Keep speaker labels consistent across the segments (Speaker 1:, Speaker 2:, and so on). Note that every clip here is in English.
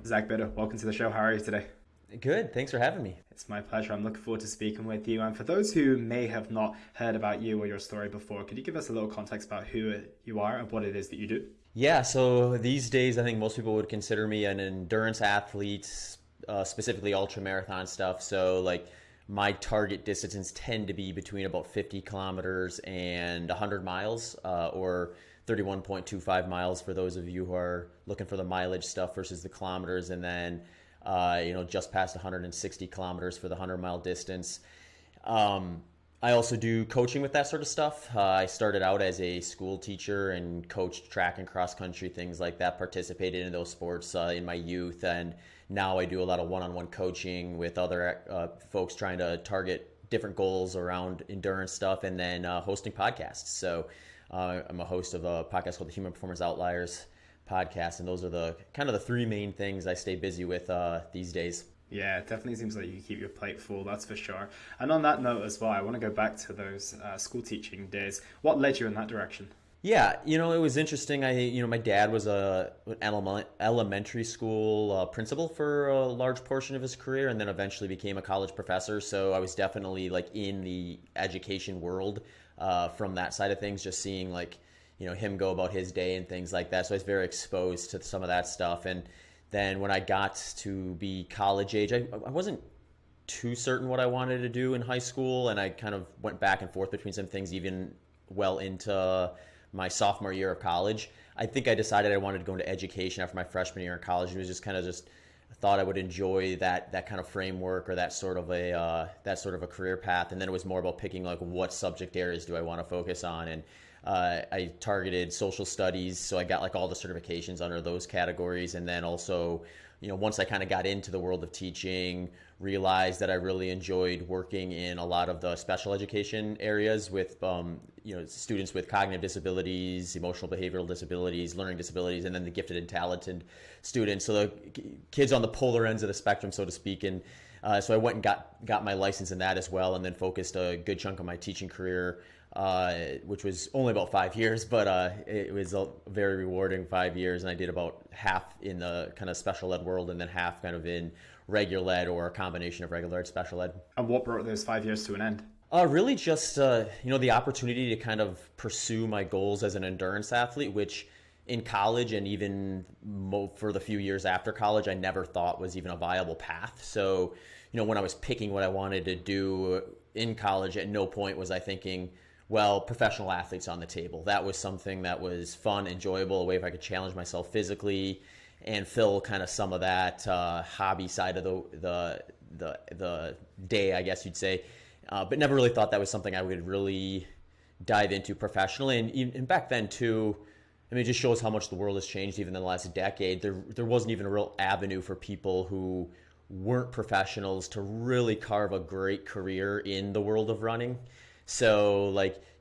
Speaker 1: Zach Bitter, welcome to the show. How are you today?
Speaker 2: Good. Thanks for having me.
Speaker 1: It's my pleasure. I'm looking forward to speaking with you. And for those who may have not heard about you or your story before, could you give us a little context about who you are and what it is that you do?
Speaker 2: Yeah, so these days I think most people would consider me an endurance athlete, specifically ultramarathon stuff. So like my target distances tend to be between about 50 kilometers and 100 miles, or 31.25 miles for those of you who are looking for the mileage stuff versus the kilometers, and then just past 160 kilometers for the 100-mile distance. I also do coaching with that sort of stuff. I started out as a school teacher and coached track and cross country, things like that, participated in those sports in my youth. And now I do a lot of one-on-one coaching with other folks trying to target different goals around endurance stuff, and then hosting podcasts. So I'm a host of a podcast called the Human Performance Outliers podcast. And those are the kind of the three main things I stay busy with these days.
Speaker 1: Yeah, it definitely seems like you keep your plate full, that's for sure. And on that note as well, I want to go back to those school teaching days. What led you in that direction?
Speaker 2: Yeah, it was interesting. My dad was an elementary school principal for a large portion of his career, and then eventually became a college professor. So I was definitely like in the education world from that side of things, just seeing him go about his day and things like that. So I was very exposed to some of that stuff. And then when I got to be college age, I wasn't too certain what I wanted to do in high school, and I kind of went back and forth between some things even well into my sophomore year of college. I think I decided I wanted to go into education after my freshman year in college. It was just kind of I thought I would enjoy that kind of framework, or that sort of a career path. And then it was more about picking like what subject areas do I want to focus on. And I targeted social studies, so I got like all the certifications under those categories. And then also, once I kind of got into the world of teaching, realized that I really enjoyed working in a lot of the special education areas with students with cognitive disabilities, emotional behavioral disabilities, learning disabilities, and then the gifted and talented students. So the kids on the polar ends of the spectrum, so to speak. And so I went and got my license in that as well, and then focused a good chunk of my teaching career, which was only about 5 years, but it was a very rewarding 5 years. And I did about half in the kind of special ed world, and then half kind of in regular ed, or a combination of regular ed, special ed.
Speaker 1: And what brought those 5 years to an end?
Speaker 2: Really just, the opportunity to kind of pursue my goals as an endurance athlete, which in college and even for the few years after college, I never thought was even a viable path. So, when I was picking what I wanted to do in college, at no point was I thinking, well, professional athletes on the table. That was something that was fun, enjoyable, a way if I could challenge myself physically and fill kind of some of that hobby side of the day, I guess you'd say. But never really thought that was something I would really dive into professionally. And back then too, I mean, it just shows how much the world has changed even in the last decade. There wasn't even a real avenue for people who weren't professionals to really carve a great career in the world of running. So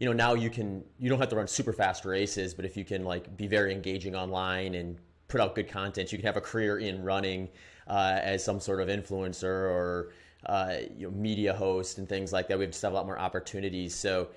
Speaker 2: now you don't have to run super fast races, but if you can be very engaging online and put out good content, you can have a career in running as some sort of influencer or media host and things like that. We just have a lot more opportunities. So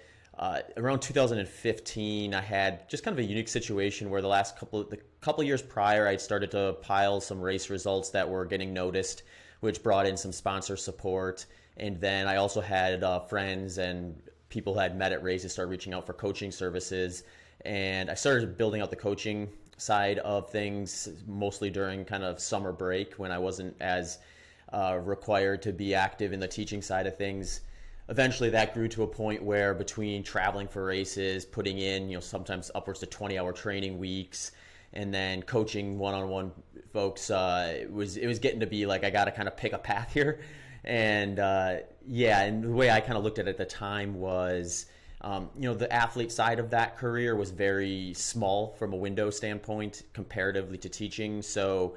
Speaker 2: around 2015, I had just kind of a unique situation where the couple years prior, I'd started to pile some race results that were getting noticed, which brought in some sponsor support. And then I also had friends and people who had met at races start reaching out for coaching services. And I started building out the coaching side of things, mostly during kind of summer break when I wasn't as required to be active in the teaching side of things. Eventually that grew to a point where between traveling for races, putting in, sometimes upwards to 20-hour training weeks, and then coaching one-on-one folks, it was getting to be like, I got to kind of pick a path here. And and the way I kind of looked at it at the time was, the athlete side of that career was very small from a window standpoint comparatively to teaching. So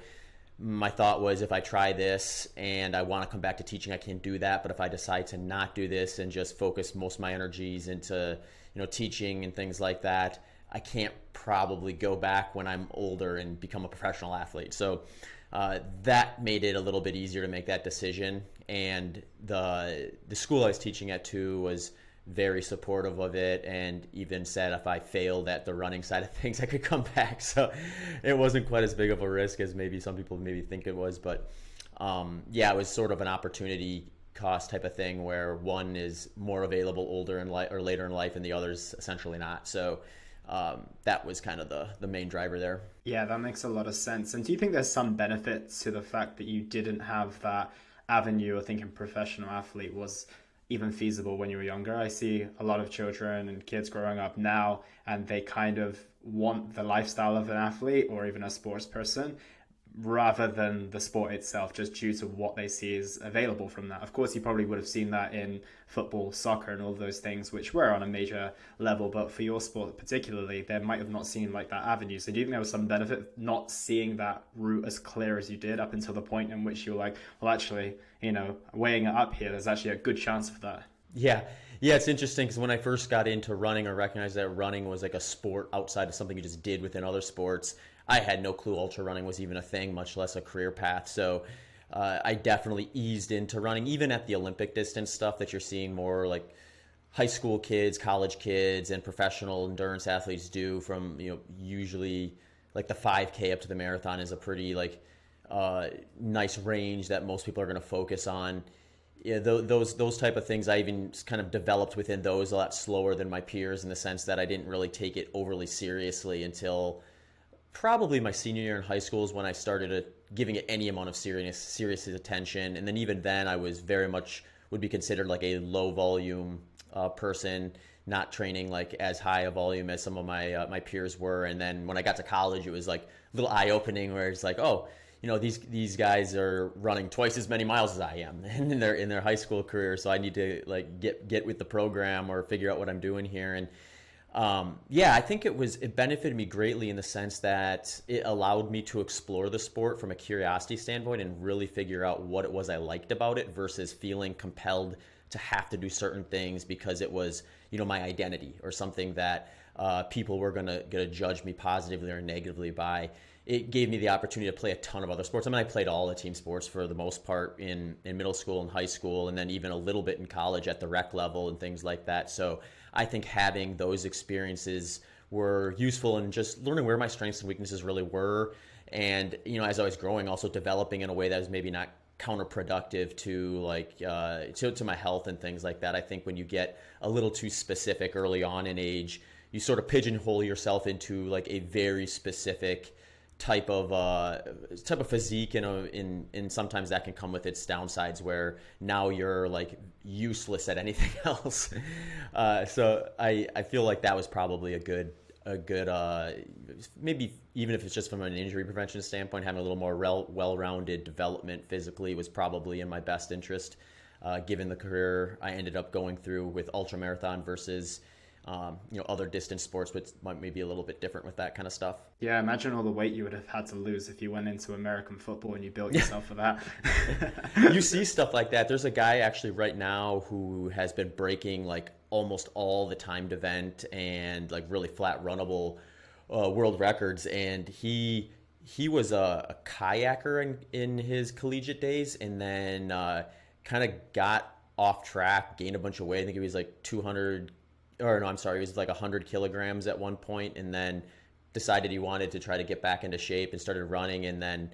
Speaker 2: my thought was, if I try this and I want to come back to teaching, I can do that. But if I decide to not do this and just focus most of my energies into, teaching and things like that, I can't probably go back when I'm older and become a professional athlete. So that made it a little bit easier to make that decision. And the school I was teaching at too was very supportive of it, and even said if I failed at the running side of things, I could come back. So it wasn't quite as big of a risk as maybe some people maybe think it was. But yeah, it was sort of an opportunity cost type of thing where one is more available older in life or later in life and the other's essentially not. So that was kind of the main driver there.
Speaker 1: Yeah, that makes a lot of sense. And do you think there's some benefit to the fact that you didn't have that avenue of thinking professional athlete was even feasible when you were younger? I see a lot of children and kids growing up now, and they kind of want the lifestyle of an athlete or even a sports person rather than the sport itself, just due to what they see is available from that. Of course, you probably would have seen that in football, soccer, and all those things, which were on a major level. But for your sport particularly, they might have not seen like that avenue. So do you think there was some benefit not seeing that route as clear as you did up until the point in which you were like, well, actually, weighing it up here, there's actually a good chance of that?
Speaker 2: Yeah. Yeah, it's interesting because when I first got into running or recognized that running was like a sport outside of something you just did within other sports, I had no clue ultra running was even a thing, much less a career path. So I definitely eased into running, even at the Olympic distance stuff that you're seeing more like high school kids, college kids, and professional endurance athletes do from, usually like the 5K up to the marathon is a pretty like nice range that most people are going to focus on. Yeah, those type of things I even kind of developed within those a lot slower than my peers in the sense that I didn't really take it overly seriously until probably my senior year in high school is when I started giving it any amount of serious attention. And then even then I was very much would be considered like a low volume person, not training like as high a volume as some of my peers were. And then when I got to college, it was like a little eye opening where it's like, oh, these guys are running twice as many miles as I am in their high school career. So I need to like get with the program or figure out what I'm doing here. And yeah, I think it benefited me greatly in the sense that it allowed me to explore the sport from a curiosity standpoint and really figure out what it was I liked about it versus feeling compelled to have to do certain things because it was, my identity or something that people were gonna judge me positively or negatively by. It gave me the opportunity to play a ton of other sports. I mean, I played all the team sports for the most part in middle school and high school, and then even a little bit in college at the rec level and things like that. So I think having those experiences were useful in just learning where my strengths and weaknesses really were. And, as I was growing, also developing in a way that was maybe not counterproductive to like to my health and things like that. I think when you get a little too specific early on in age, you sort of pigeonhole yourself into like a very specific type of physique, and sometimes that can come with its downsides where now you're like useless at anything else. So I feel like that was probably a good maybe even if it's just from an injury prevention standpoint, having a little more well-rounded development physically was probably in my best interest, given the career I ended up going through with ultramarathon versus other distance sports, which might maybe a little bit different with that kind of stuff.
Speaker 1: Yeah, imagine all the weight you would have had to lose if you went into American football and you built yourself for that.
Speaker 2: You see stuff like that. There's a guy actually right now who has been breaking like almost all the timed event and like really flat runnable world records. And he was a kayaker in his collegiate days, and then kind of got off track, gained a bunch of weight. I think he was like 200 or no, I'm sorry, he was like 100 kilograms at one point, and then decided he wanted to try to get back into shape and started running. And then,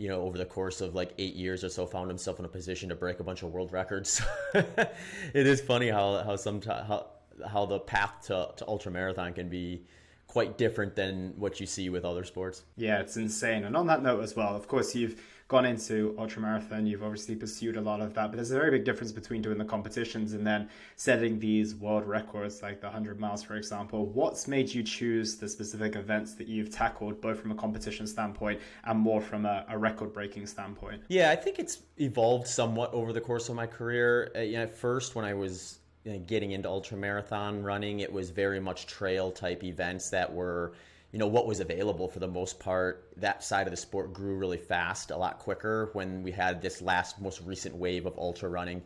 Speaker 2: over the course of like 8 years or so, found himself in a position to break a bunch of world records. It is funny how the path to ultramarathon can be quite different than what you see with other sports.
Speaker 1: Yeah, it's insane. And on that note as well, of course, you've gone into ultramarathon, you've obviously pursued a lot of that, but there's a very big difference between doing the competitions and then setting these world records, like the 100 miles, for example. What's made you choose the specific events that you've tackled, both from a competition standpoint and more from a record-breaking standpoint?
Speaker 2: Yeah, I think it's evolved somewhat over the course of my career. At first, when I was getting into ultramarathon running, it was very much trail type events that were what was available for the most part. That side of the sport grew really fast, a lot quicker when we had this most recent wave of ultra running.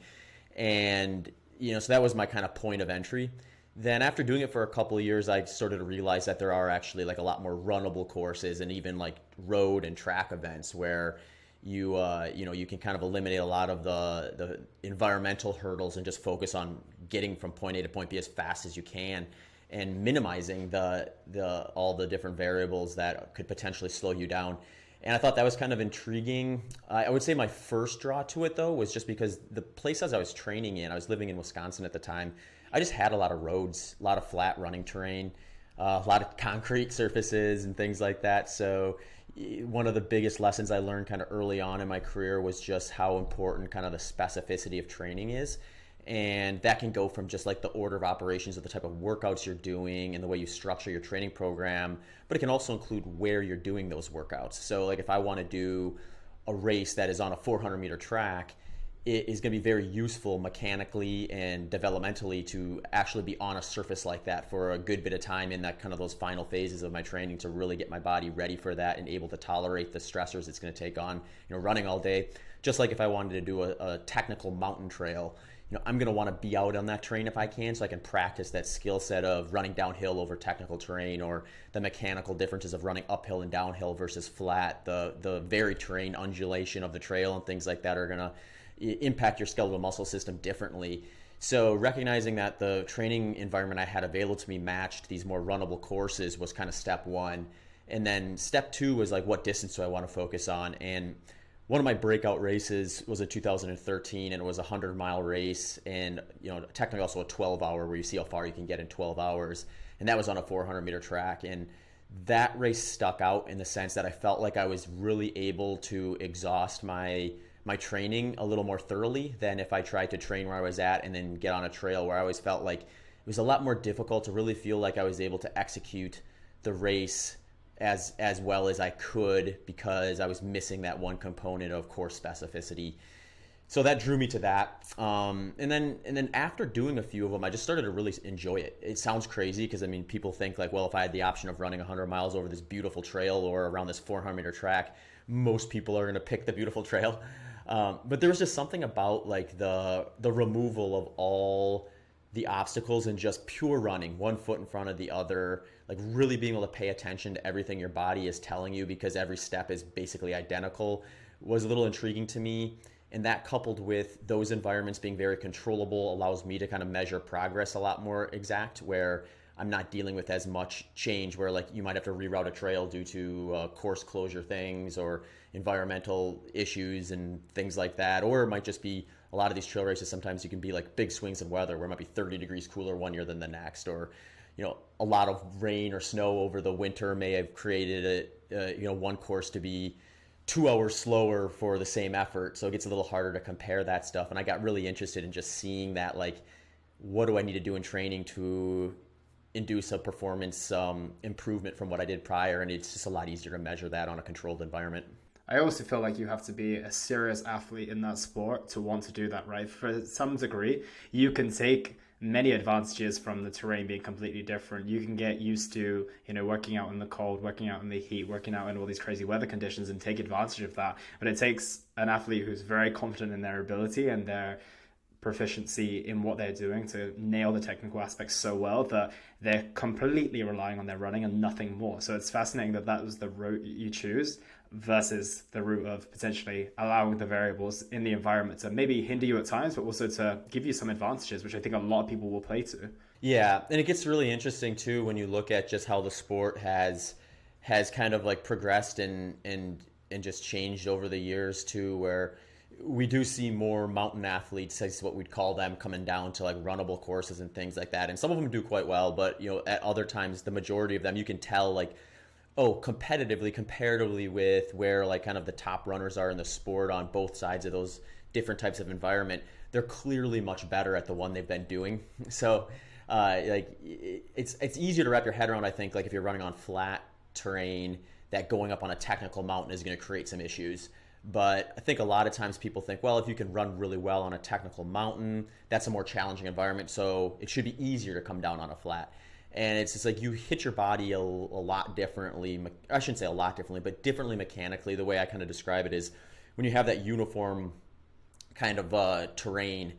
Speaker 2: And, so that was my kind of point of entry. Then after doing it for a couple of years, I started to realize that there are actually like a lot more runnable courses and even like road and track events where, you can kind of eliminate a lot of the environmental hurdles and just focus on getting from point A to point B as fast as you can, and minimizing the all the different variables that could potentially slow you down. And I thought that was kind of intriguing. I would say my first draw to it, though, was just because the places I was training in, I was living in Wisconsin at the time, I just had a lot of roads, a lot of flat running terrain, a lot of concrete surfaces and things like that. So one of the biggest lessons I learned kind of early on in my career was just how important kind of the specificity of training is. And that can go from just like the order of operations of the type of workouts you're doing and the way you structure your training program, but it can also include where you're doing those workouts. So like if I want to do a race that is on a 400-meter track, it is going to be very useful mechanically and developmentally to actually be on a surface like that for a good bit of time in that kind of those final phases of my training to really get my body ready for that and able to tolerate the stressors it's going to take on, running all day. Just like if I wanted to do a technical mountain trail, I'm going to want to be out on that terrain if I can, so I can practice that skill set of running downhill over technical terrain, or the mechanical differences of running uphill and downhill versus flat, the varied terrain undulation of the trail and things like that are going to impact your skeletal muscle system differently. So recognizing that the training environment I had available to me matched these more runnable courses was kind of step one. And then step two was like, what distance do I want to focus on? And one of my breakout races was in 2013, and it was a 100-mile race, and technically also a 12-hour where you see how far you can get in 12 hours. And that was on a 400-meter track. And that race stuck out in the sense that I felt like I was really able to exhaust my training a little more thoroughly than if I tried to train where I was at and then get on a trail, where I always felt like it was a lot more difficult to really feel like I was able to execute the race as well as I could, because I was missing that one component of course specificity. So that drew me to that. And then after doing a few of them, I just started to really enjoy it. It sounds crazy because people think like, well, if I had the option of running 100 miles over this beautiful trail or around this 400-meter track, most people are going to pick the beautiful trail. But there was just something about like the removal of all the obstacles and just pure running, one foot in front of the other, like really being able to pay attention to everything your body is telling you because every step is basically identical, was a little intriguing to me. And that, coupled with those environments being very controllable, allows me to kind of measure progress a lot more exact, where I'm not dealing with as much change where like you might have to reroute a trail due to course closure things or environmental issues and things like that. Or it might just be a lot of these trail races, sometimes you can be like big swings in weather where it might be 30 degrees cooler one year than the next, or a lot of rain or snow over the winter may have created one course to be 2 hours slower for the same effort. So it gets a little harder to compare that stuff. And I got really interested in just seeing that, like, what do I need to do in training to induce a performance improvement from what I did prior? And it's just a lot easier to measure that on a controlled environment.
Speaker 1: I also feel like you have to be a serious athlete in that sport to want to do that, right? For some degree, you can take many advantages from the terrain being completely different. You can get used to, working out in the cold, working out in the heat, working out in all these crazy weather conditions and take advantage of that. But it takes an athlete who's very confident in their ability and their proficiency in what they're doing to nail the technical aspects so well that they're completely relying on their running and nothing more. So it's fascinating that that was the route you choose versus the route of potentially allowing the variables in the environment to maybe hinder you at times, but also to give you some advantages, which I think a lot of people will play to.
Speaker 2: Yeah, and it gets really interesting too when you look at just how the sport has kind of like progressed and just changed over the years too, where we do see more mountain athletes, as what we'd call them, coming down to like runnable courses and things like that. And some of them do quite well, but at other times, the majority of them, you can tell like, comparatively with where like kind of the top runners are in the sport on both sides of those different types of environment, they're clearly much better at the one they've been doing. So it's easier to wrap your head around, I think, like if you're running on flat terrain, that going up on a technical mountain is going to create some issues. But I think a lot of times people think, well, if you can run really well on a technical mountain, that's a more challenging environment, so it should be easier to come down on a flat. And it's just like you hit your body a lot differently. I shouldn't say a lot differently, but differently mechanically. The way I kind of describe it is when you have that uniform kind of terrain,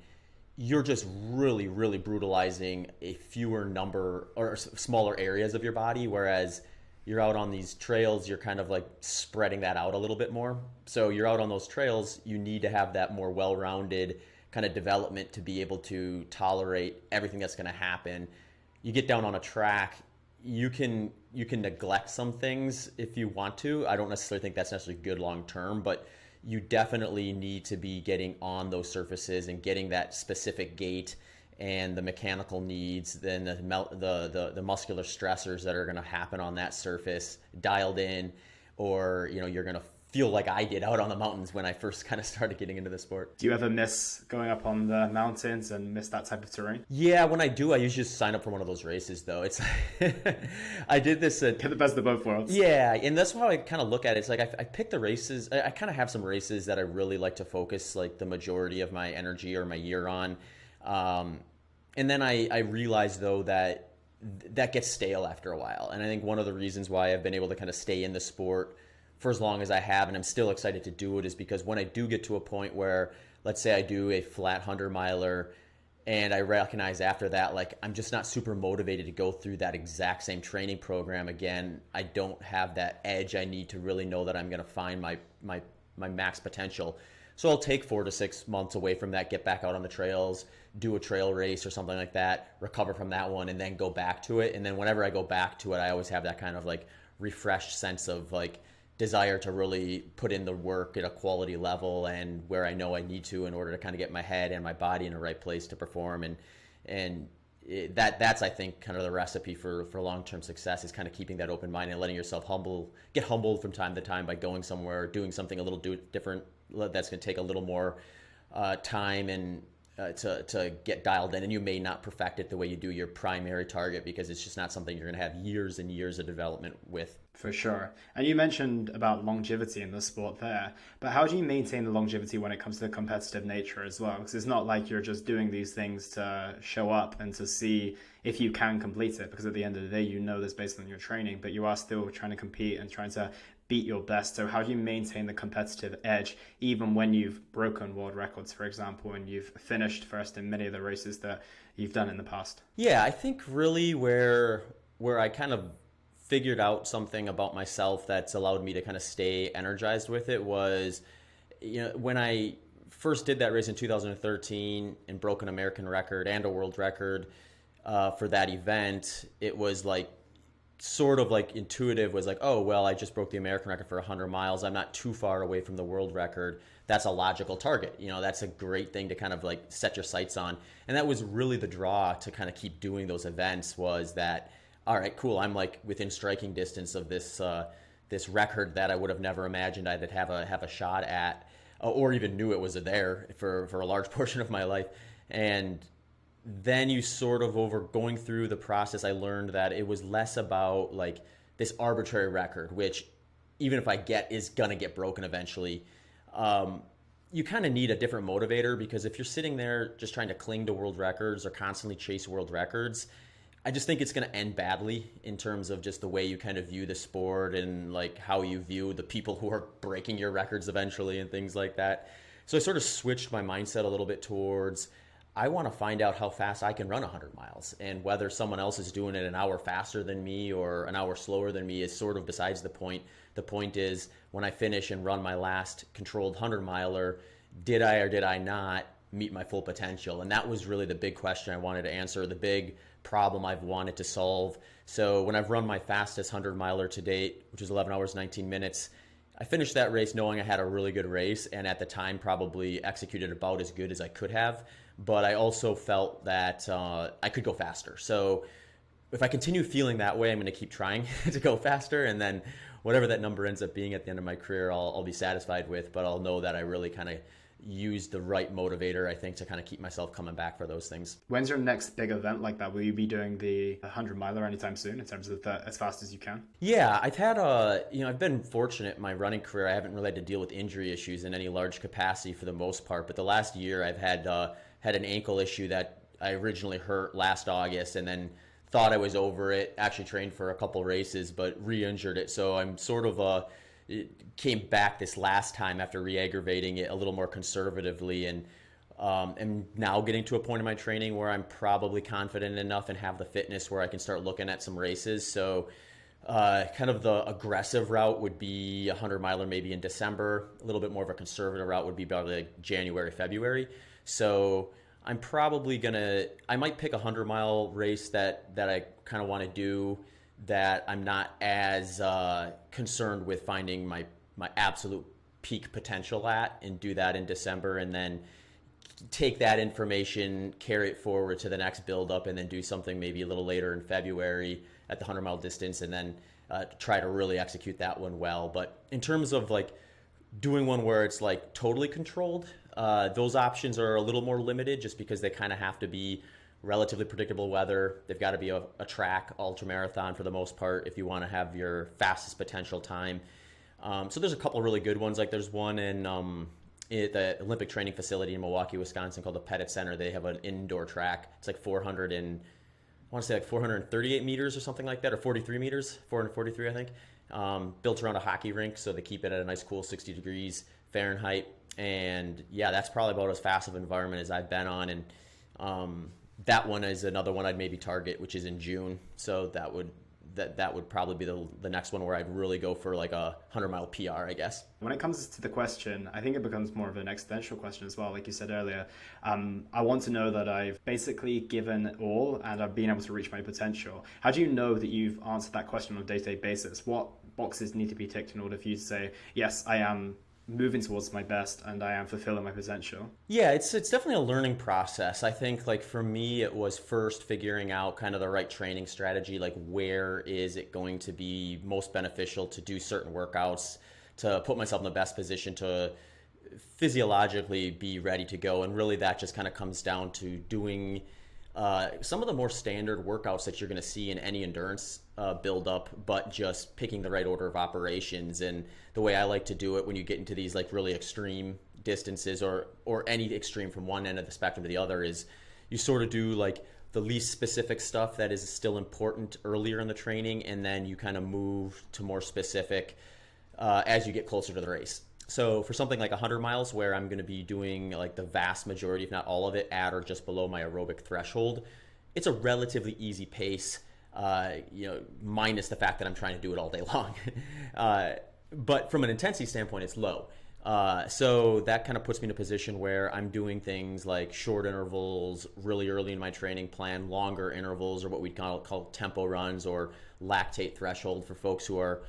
Speaker 2: you're just really, really brutalizing a fewer number or smaller areas of your body. Whereas you're out on these trails, you're kind of like spreading that out a little bit more. So you're out on those trails, you need to have that more well-rounded kind of development to be able to tolerate everything that's going to happen. You get down on a track, you can neglect some things if you want to. I don't necessarily think that's necessarily good long term, but you definitely need to be getting on those surfaces and getting that specific gait and the mechanical needs, then the muscular stressors that are going to happen on that surface dialed in, or you're going to feel like I did out on the mountains when I first kind of started getting into the sport.
Speaker 1: Do you ever miss going up on the mountains and miss that type of terrain?
Speaker 2: Yeah, when I do, I usually just sign up for one of those races, though. It's I did this
Speaker 1: Get the best of both worlds.
Speaker 2: Yeah, and that's how I kind of look at it. It's like I pick the races. I kind of have some races that I really like to focus like the majority of my energy or my year on. And then I realized, though, that gets stale after a while. And I think one of the reasons why I've been able to kind of stay in the sport for as long as I have, and I'm still excited to do it, is because when I do get to a point where, let's say I do a flat 100-miler, and I recognize after that, like, I'm just not super motivated to go through that exact same training program again. I don't have that edge I need to really know that I'm going to find my max potential. So I'll take 4 to 6 months away from that, get back out on the trails, do a trail race or something like that, recover from that one, and then go back to it. And then whenever I go back to it, I always have that kind of like refreshed sense of like desire to really put in the work at a quality level and where I know I need to in order to kind of get my head and my body in the right place to perform. That's I think kind of the recipe for long-term success, is kind of keeping that open mind and letting yourself get humbled from time to time by going somewhere, doing something a little different that's going to take a little more time and to get dialed in, and you may not perfect it the way you do your primary target because it's just not something you're going to have years and years of development with.
Speaker 1: For sure. And you mentioned about longevity in the sport there, but how do you maintain the longevity when it comes to the competitive nature as well? Because it's not like you're just doing these things to show up and to see if you can complete it, because at the end of the day, you know this based on your training, but you are still trying to compete and trying to beat your best. So how do you maintain the competitive edge even when you've broken world records, for example, and you've finished first in many of the races that you've done in the past?
Speaker 2: Yeah, I think really where I kind of figured out something about myself that's allowed me to kind of stay energized with it was, when I first did that race in 2013 and broke an American record and a world record for that event, it was like sort of like intuitive, was like, oh, well, I just broke the American record for 100 miles. I'm not too far away from the world record. That's a logical target. That's a great thing to kind of like set your sights on. And that was really the draw to kind of keep doing those events, was that, all right, cool, I'm like within striking distance of this this record that I would have never imagined I'd have a shot at, or even knew it was there for a large portion of my life. And then you sort of, over going through the process, I learned that it was less about like this arbitrary record, which even if I get, is gonna get broken eventually. You kind of need a different motivator, because if you're sitting there just trying to cling to world records or constantly chase world records, I just think it's going to end badly in terms of just the way you kind of view the sport and like how you view the people who are breaking your records eventually and things like that. So I sort of switched my mindset a little bit towards, I want to find out how fast I can run 100 miles, and whether someone else is doing it an hour faster than me or an hour slower than me is sort of besides the point. The point is, when I finish and run my last controlled 100-miler, did I or did I not meet my full potential? And that was really the big question I wanted to answer, the big problem I've wanted to solve. So when I've run my fastest 100-miler to date, which is 11 hours, 19 minutes, I finished that race knowing I had a really good race, and at the time probably executed about as good as I could have. But I also felt that I could go faster. So if I continue feeling that way, I'm going to keep trying to go faster, and then whatever that number ends up being at the end of my career, I'll be satisfied with. But I'll know that I really kind of used the right motivator, I think, to kind of keep myself coming back for those things.
Speaker 1: When's your next big event like that? Will you be doing the 100-miler anytime soon in terms of as fast as you can?
Speaker 2: Yeah, I've had I've been fortunate in my running career. I haven't really had to deal with injury issues in any large capacity for the most part. But the last year I've had an ankle issue that I originally hurt last August, and then thought I was over it, actually trained for a couple races, but re-injured it. So I'm sort of it came back this last time after re-aggravating it a little more conservatively, and am now getting to a point in my training where I'm probably confident enough and have the fitness where I can start looking at some races. So Kind of the aggressive route would be a 100 miler maybe in December. A little bit more of a conservative route would be about like January, February. So I'm probably gonna, I might pick a 100 mile race that I kind of want to do, that I'm not as concerned with finding my absolute peak potential at, and do that in December, and then take that information, carry it forward to the next build up, and then do something maybe a little later in February at the 100 mile distance, and then try to really execute that one well. But in terms of like doing one where it's like totally controlled, those options are a little more limited, just because they kind of have to be relatively predictable weather. They've got to be a track ultramarathon for the most part if you want to have your fastest potential time. So there's a couple really good ones. Like there's one in at the Olympic training facility in Milwaukee, Wisconsin, called the Pettit Center. They have an indoor track. It's like 438 meters or something like that, or 43 meters, 443, I think. Built around a hockey rink, so they keep it at a nice cool 60 degrees Fahrenheit. And yeah, that's probably about as fast of an environment as I've been on. And that one is another one I'd maybe target, which is in June. So that would probably be the next one where I'd really go for like a 100-mile PR, I guess.
Speaker 1: When it comes to the question, I think it becomes more of an existential question as well. Like you said earlier, I want to know that I've basically given all and I've been able to reach my potential. How do you know that you've answered that question on a day-to-day basis? What boxes need to be ticked in order for you to say, yes, I am moving towards my best and I am fulfilling my potential?
Speaker 2: Yeah, it's definitely a learning process. I think like for me, it was first figuring out kind of the right training strategy, like where is it going to be most beneficial to do certain workouts, to put myself in the best position to physiologically be ready to go. And really that just kind of comes down to doing some of the more standard workouts that you're going to see in any endurance build up, but just picking the right order of operations. And the way I like to do it when you get into these like really extreme distances, or any extreme from one end of the spectrum to the other, is you sort of do like the least specific stuff that is still important earlier in the training, and then you kind of move to more specific as you get closer to the race. So for something like 100 miles, where I'm going to be doing like the vast majority, if not all of it, at or just below my aerobic threshold, it's a relatively easy pace, minus the fact that I'm trying to do it all day long. But from an intensity standpoint, it's low. So that kind of puts me in a position where I'm doing things like short intervals really early in my training plan, longer intervals, or what we'd call tempo runs, or lactate threshold for folks who are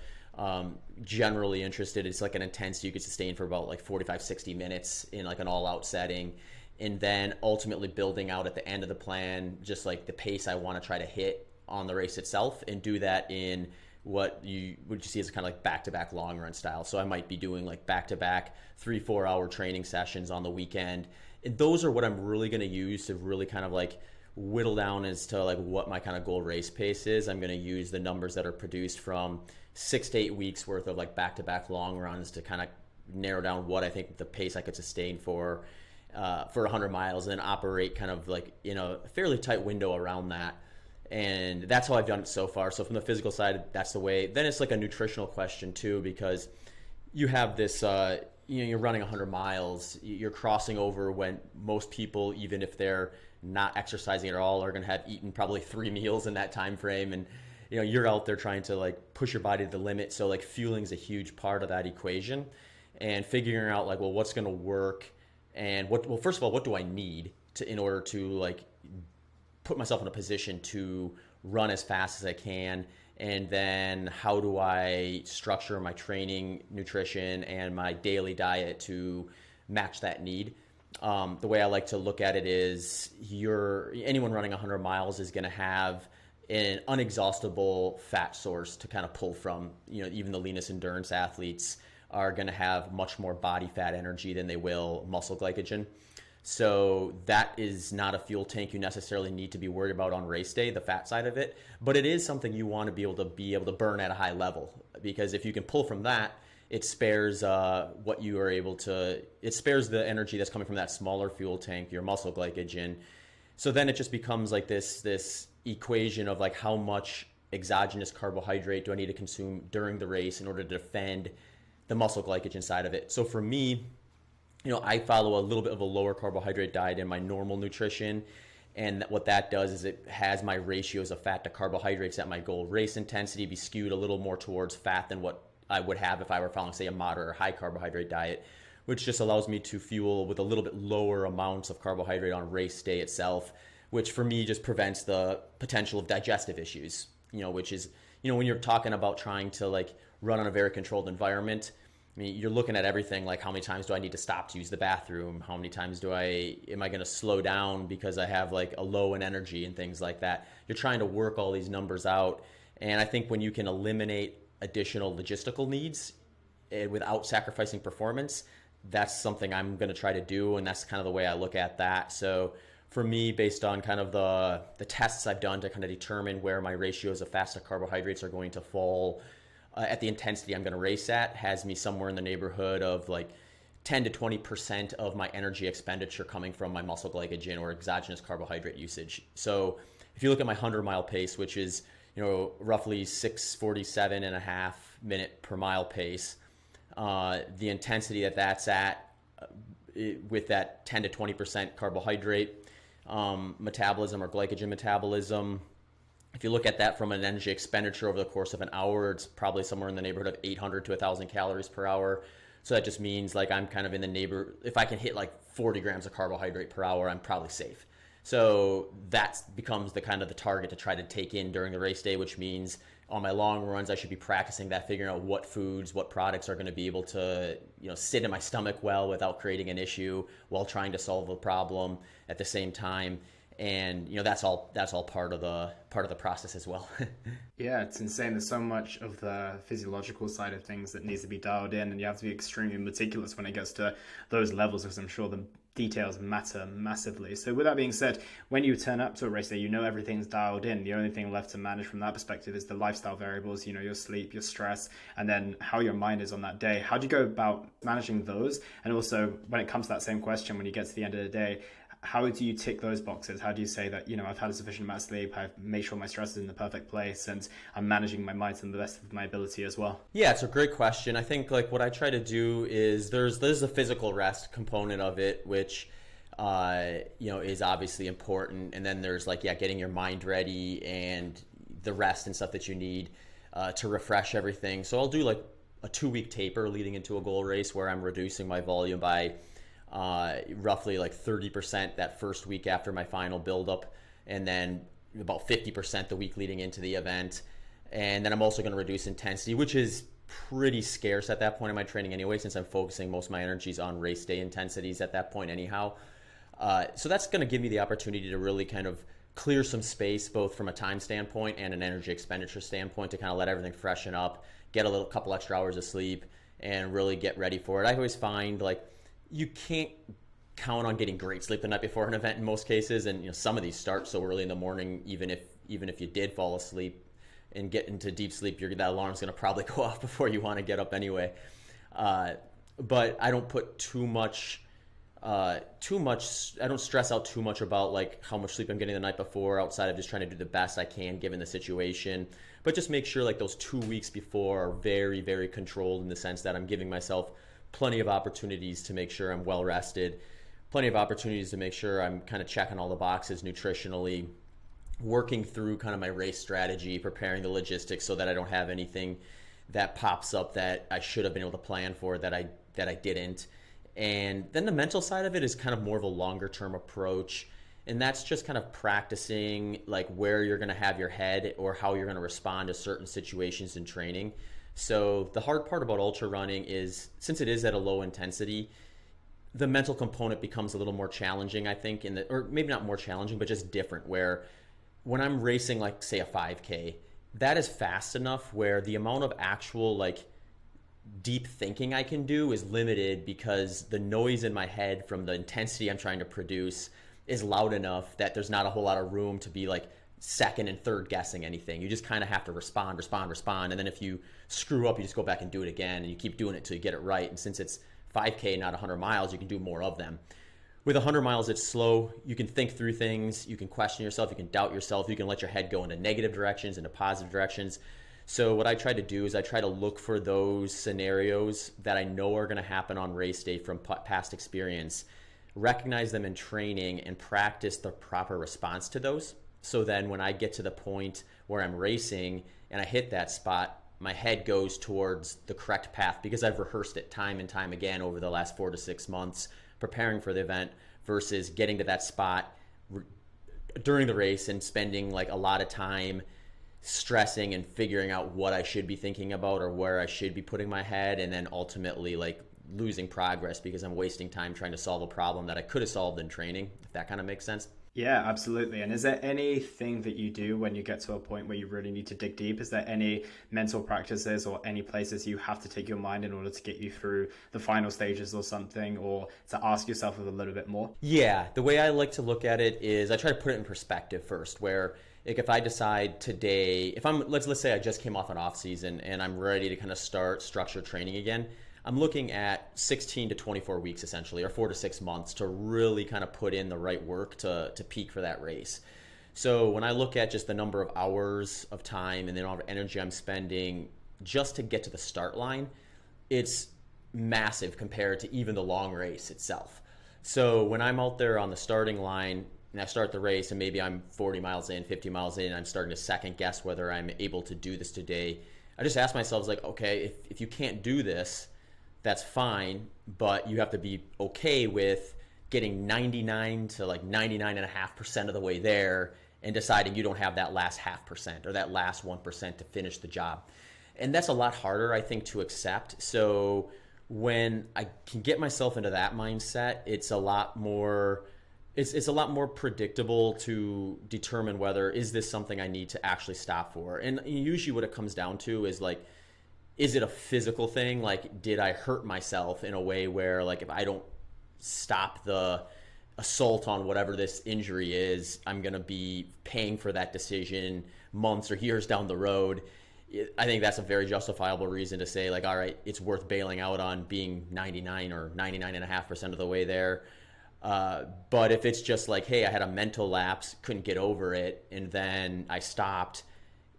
Speaker 2: generally interested. It's like an intensity you could sustain for about like 45-60 minutes in like an all-out setting, and then ultimately building out at the end of the plan just like the pace I want to try to hit on the race itself, and do that in what you see as kind of like back-to-back long run style. So I might be doing like back-to-back 3-4 hour training sessions on the weekend, and those are what I'm really going to use to really kind of like whittle down as to like what my kind of goal race pace is. I'm going to use the numbers that are produced from 6 to 8 weeks worth of like back-to-back long runs to kind of narrow down what I think the pace I could sustain for 100 miles, and then operate kind of like in a fairly tight window around that. And that's how I've done it so far. So from the physical side, that's the way. Then it's like a nutritional question too, because you have this, you're running 100 miles, you're crossing over when most people, even if they're not exercising at all, are going to have eaten probably 3 meals in that time frame. And you're out there trying to like push your body to the limit. So like fueling is a huge part of that equation, and figuring out like, well, what's going to work, and first of all, what do I need in order to like put myself in a position to run as fast as I can, and then how do I structure my training, nutrition, and my daily diet to match that need. The way I like to look at it is anyone running 100 miles is going to have an unexhaustible fat source to kind of pull from. Even the leanest endurance athletes are going to have much more body fat energy than they will muscle glycogen. So that is not a fuel tank you necessarily need to be worried about on race day, the fat side of it, but it is something you want to be able to burn at a high level, because if you can pull from that, it spares it spares the energy that's coming from that smaller fuel tank, your muscle glycogen. So then it just becomes like this equation of like, how much exogenous carbohydrate do I need to consume during the race in order to defend the muscle glycogen side of it. So for me, I follow a little bit of a lower carbohydrate diet in my normal nutrition, And what that does is it has my ratios of fat to carbohydrates at my goal race intensity be skewed a little more towards fat than what I would have if I were following, say, a moderate or high carbohydrate diet, which just allows me to fuel with a little bit lower amounts of carbohydrate on race day itself, which for me just prevents the potential of digestive issues, which is, when you're talking about trying to like run on a very controlled environment, I mean, you're looking at everything like how many times do I need to stop to use the bathroom? How many times am I going to slow down because I have like a low in energy and things like that? You're trying to work all these numbers out. And I think when you can eliminate additional logistical needs without sacrificing performance, that's something I'm going to try to do. And that's kind of the way I look at that. So for me, based on kind of the tests I've done to kind of determine where my ratios of fats to carbohydrates are going to fall at the intensity I'm going to race at, has me somewhere in the neighborhood of like 10 to 20% of my energy expenditure coming from my muscle glycogen or exogenous carbohydrate usage. So if you look at my 100-mile pace, which is roughly 6:47 and a half minute per mile pace, the intensity that's at with that 10 to 20% carbohydrate metabolism or glycogen metabolism, if you look at that from an energy expenditure over the course of an hour, it's probably somewhere in the neighborhood of 800 to 1,000 calories per hour. So that just means like I'm kind of in the if I can hit like 40 grams of carbohydrate per hour, I'm probably safe. So that becomes the kind of the target to try to take in during the race day, which means on my long runs, I should be practicing that, figuring out what foods, what products are going to be able to, sit in my stomach well without creating an issue while trying to solve a problem at the same time. And that's all part of the process as well.
Speaker 1: Yeah, it's insane. There's so much of the physiological side of things that needs to be dialed in, and you have to be extremely meticulous when it gets to those levels, because I'm sure the details matter massively. So with that being said, when you turn up to a race day, everything's dialed in. The only thing left to manage from that perspective is the lifestyle variables, your sleep, your stress, and then how your mind is on that day. How do you go about managing those? And also, when it comes to that same question, when you get to the end of the day, how do you tick those boxes? How do you say that, I've had a sufficient amount of sleep, I've made sure my stress is in the perfect place, and I'm managing my mind to the best of my ability as well?
Speaker 2: Yeah, it's a great question. I think like what I try to do is there's a physical rest component of it, which, is obviously important. And then there's like, getting your mind ready and the rest and stuff that you need to refresh everything. So I'll do like a 2-week taper leading into a goal race where I'm reducing my volume by roughly like 30% that first week after my final buildup, and then about 50% the week leading into the event. And then I'm also going to reduce intensity, which is pretty scarce at that point in my training anyway, since I'm focusing most of my energies on race day intensities at that point anyhow. So that's going to give me the opportunity to really kind of clear some space, both from a time standpoint and an energy expenditure standpoint, to kind of let everything freshen up, get a couple extra hours of sleep, and really get ready for it. I always find like you can't count on getting great sleep the night before an event in most cases, and some of these start so early in the morning. Even if you did fall asleep and get into deep sleep, that alarm's going to probably go off before you want to get up anyway. But I don't put too much. I don't stress out too much about like how much sleep I'm getting the night before, outside of just trying to do the best I can given the situation. But just make sure like those 2 weeks before are very, very controlled, in the sense that I'm giving myself plenty of opportunities to make sure I'm well rested, plenty of opportunities to make sure I'm kind of checking all the boxes nutritionally, working through kind of my race strategy, preparing the logistics so that I don't have anything that pops up that I should have been able to plan for that I didn't. And then the mental side of it is kind of more of a longer term approach. And that's just kind of practicing like where you're going to have your head or how you're going to respond to certain situations in training. So the hard part about ultra running is, since it is at a low intensity, the mental component becomes a little more challenging, I think, or maybe not more challenging, but just different, where when I'm racing like say a 5K, that is fast enough where the amount of actual like deep thinking I can do is limited, because the noise in my head from the intensity I'm trying to produce is loud enough that there's not a whole lot of room to be like second and third guessing anything. You just kind of have to respond. And then if you screw up, you just go back and do it again, and you keep doing it till you get it right. And since it's 5K, not 100 miles, you can do more of them. With 100 miles, it's slow. You can think through things. You can question yourself. You can doubt yourself. You can let your head go into negative directions, into positive directions. So what I try to do is I try to look for those scenarios that I know are going to happen on race day from past experience, recognize them in training, and practice the proper response to those. So then when I get to the point where I'm racing and I hit that spot, my head goes towards the correct path because I've rehearsed it time and time again over the last 4 to 6 months preparing for the event, versus getting to that spot during the race and spending like a lot of time stressing and figuring out what I should be thinking about or where I should be putting my head, and then ultimately like losing progress because I'm wasting time trying to solve a problem that I could have solved in training, if that kind of makes sense.
Speaker 1: Yeah, absolutely. And is there anything that you do when you get to a point where you really need to dig deep? Is there any mental practices or any places you have to take your mind in order to get you through the final stages or something, or to ask yourself a little bit more?
Speaker 2: Yeah, the way I like to look at it is I try to put it in perspective first, where like if I decide today, if I'm, let's say I just came off an off season and I'm ready to kind of start structured training again, I'm looking at 16 to 24 weeks essentially, or 4 to 6 months to really kind of put in the right work to peak for that race. So when I look at just the number of hours of time and the amount of energy I'm spending just to get to the start line, it's massive compared to even the long race itself. So when I'm out there on the starting line and I start the race and maybe I'm 40 miles in, 50 miles in, and I'm starting to second guess whether I'm able to do this today, I just ask myself, like, okay, if you can't do this, that's fine, but you have to be okay with getting 99 to like 99.5% of the way there and deciding you don't have that last 0.5% or that last 1% to finish the job. And that's a lot harder, I think, to accept. So when I can get myself into that mindset, it's a lot more predictable to determine whether is this something I need to actually stop for. And usually what it comes down to is like, is it a physical thing? Like, did I hurt myself in a way where, like, if I don't stop the assault on whatever this injury is, I'm going to be paying for that decision months or years down the road? I think that's a very justifiable reason to say, like, all right, it's worth bailing out on being 99 or 99.5% of the way there. But if it's just like, hey, I had a mental lapse, couldn't get over it, and then I stopped,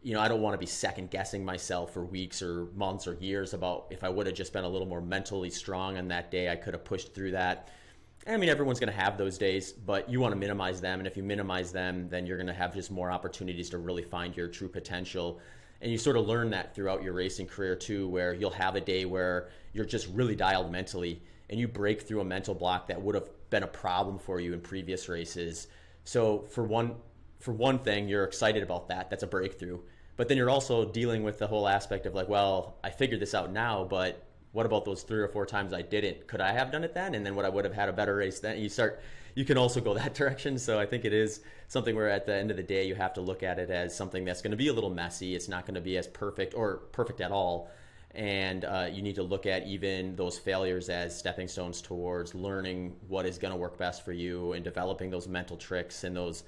Speaker 2: I don't want to be second guessing myself for weeks or months or years about if I would have just been a little more mentally strong on that day, I could have pushed through that. I mean, everyone's going to have those days, but you want to minimize them. And if you minimize them, then you're going to have just more opportunities to really find your true potential. And you sort of learn that throughout your racing career too, where you'll have a day where you're just really dialed mentally and you break through a mental block that would have been a problem for you in previous races. So for one thing, you're excited about that. That's a breakthrough. But then you're also dealing with the whole aspect of like, well, I figured this out now, but what about those 3 or 4 times I didn't? Could I have done it then? And then would I would have had a better race then? You can also go that direction. So I think it is something where at the end of the day, you have to look at it as something that's going to be a little messy. It's not going to be as perfect or perfect at all. And you need to look at even those failures as stepping stones towards learning what is going to work best for you and developing those mental tricks and those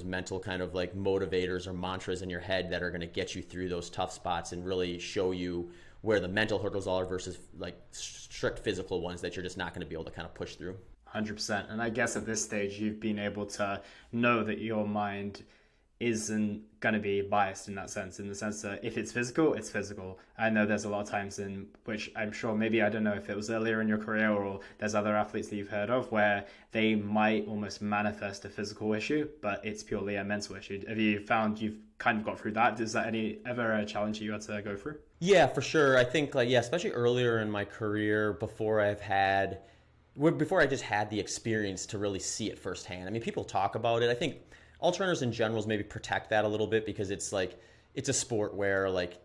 Speaker 2: mental kind of like motivators or mantras in your head that are going to get you through those tough spots and really show you where the mental hurdles are versus like strict physical ones that you're just not going to be able to kind of push through.
Speaker 1: 100%. And I guess at this stage, you've been able to know that your mind isn't going to be biased in the sense that if it's physical, it's physical. I know there's a lot of times in which I'm sure maybe, I don't know if it was earlier in your career or there's other athletes that you've heard of where they might almost manifest a physical issue, but it's purely a mental issue. Have you found you've kind of got through that? Is that ever a challenge you had to go through?
Speaker 2: Yeah, for sure. I think especially earlier in my career before I just had the experience to really see it firsthand. I mean, people talk about it. I think ultra runners in general maybe protect that a little bit because it's a sport where like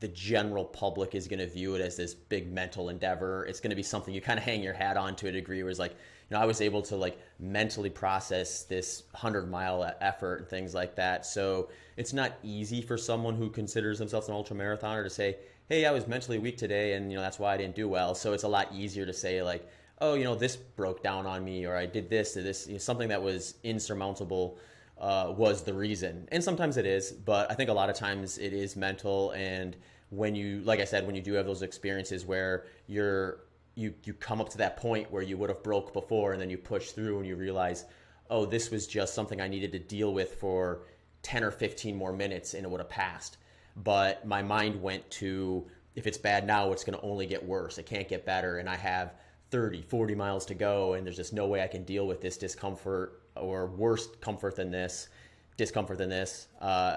Speaker 2: the general public is going to view it as this big mental endeavor. It's going to be something you kind of hang your hat on to a degree where it's like, I was able to like mentally process this 100-mile effort and things like that. So it's not easy for someone who considers themselves an ultra marathoner to say, hey, I was mentally weak today and that's why I didn't do well. So it's a lot easier to say like, oh, this broke down on me, or I did this or this, something that was insurmountable was the reason. And sometimes it is, but I think a lot of times it is mental. And when you, like I said, when you do have those experiences where you come up to that point where you would have broke before and then you push through and you realize, oh, this was just something I needed to deal with for 10 or 15 more minutes and it would have passed. But my mind went to, if it's bad now, it's going to only get worse. It can't get better. And I have 30, 40 miles to go, and there's just no way I can deal with this discomfort or worse discomfort than this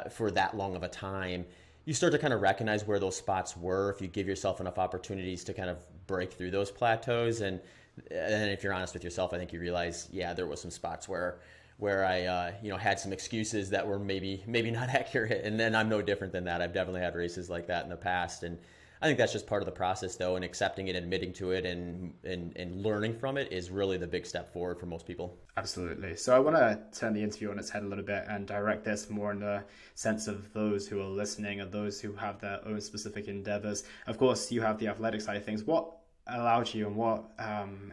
Speaker 2: for that long of a time, you start to kind of recognize where those spots were if you give yourself enough opportunities to kind of break through those plateaus. And if you're honest with yourself, I think you realize, yeah, there was some spots where I had some excuses that were maybe not accurate. And then I'm no different than that. I've definitely had races like that in the past. And I think that's just part of the process, though, and accepting it, admitting to it, and learning from it is really the big step forward for most people.
Speaker 1: Absolutely. So I want to turn the interview on its head a little bit and direct this more in the sense of those who are listening and those who have their own specific endeavors. Of course, you have the athletic side of things. What allowed you and what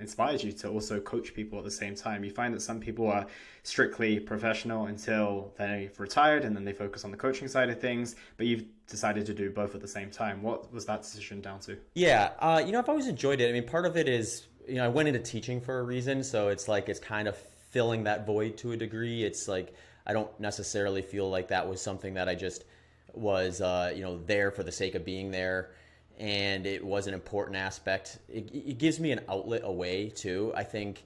Speaker 1: inspired you to also coach people at the same time? You find that some people are strictly professional until they've retired and then they focus on the coaching side of things, but you've decided to do both at the same time. What was that decision down to?
Speaker 2: Yeah, I've always enjoyed it. I mean, part of it is, I went into teaching for a reason, so it's kind of filling that void to a degree. It's like I don't necessarily feel like that was something that I just was there for the sake of being there, and it was an important aspect. It gives me an outlet away too. I think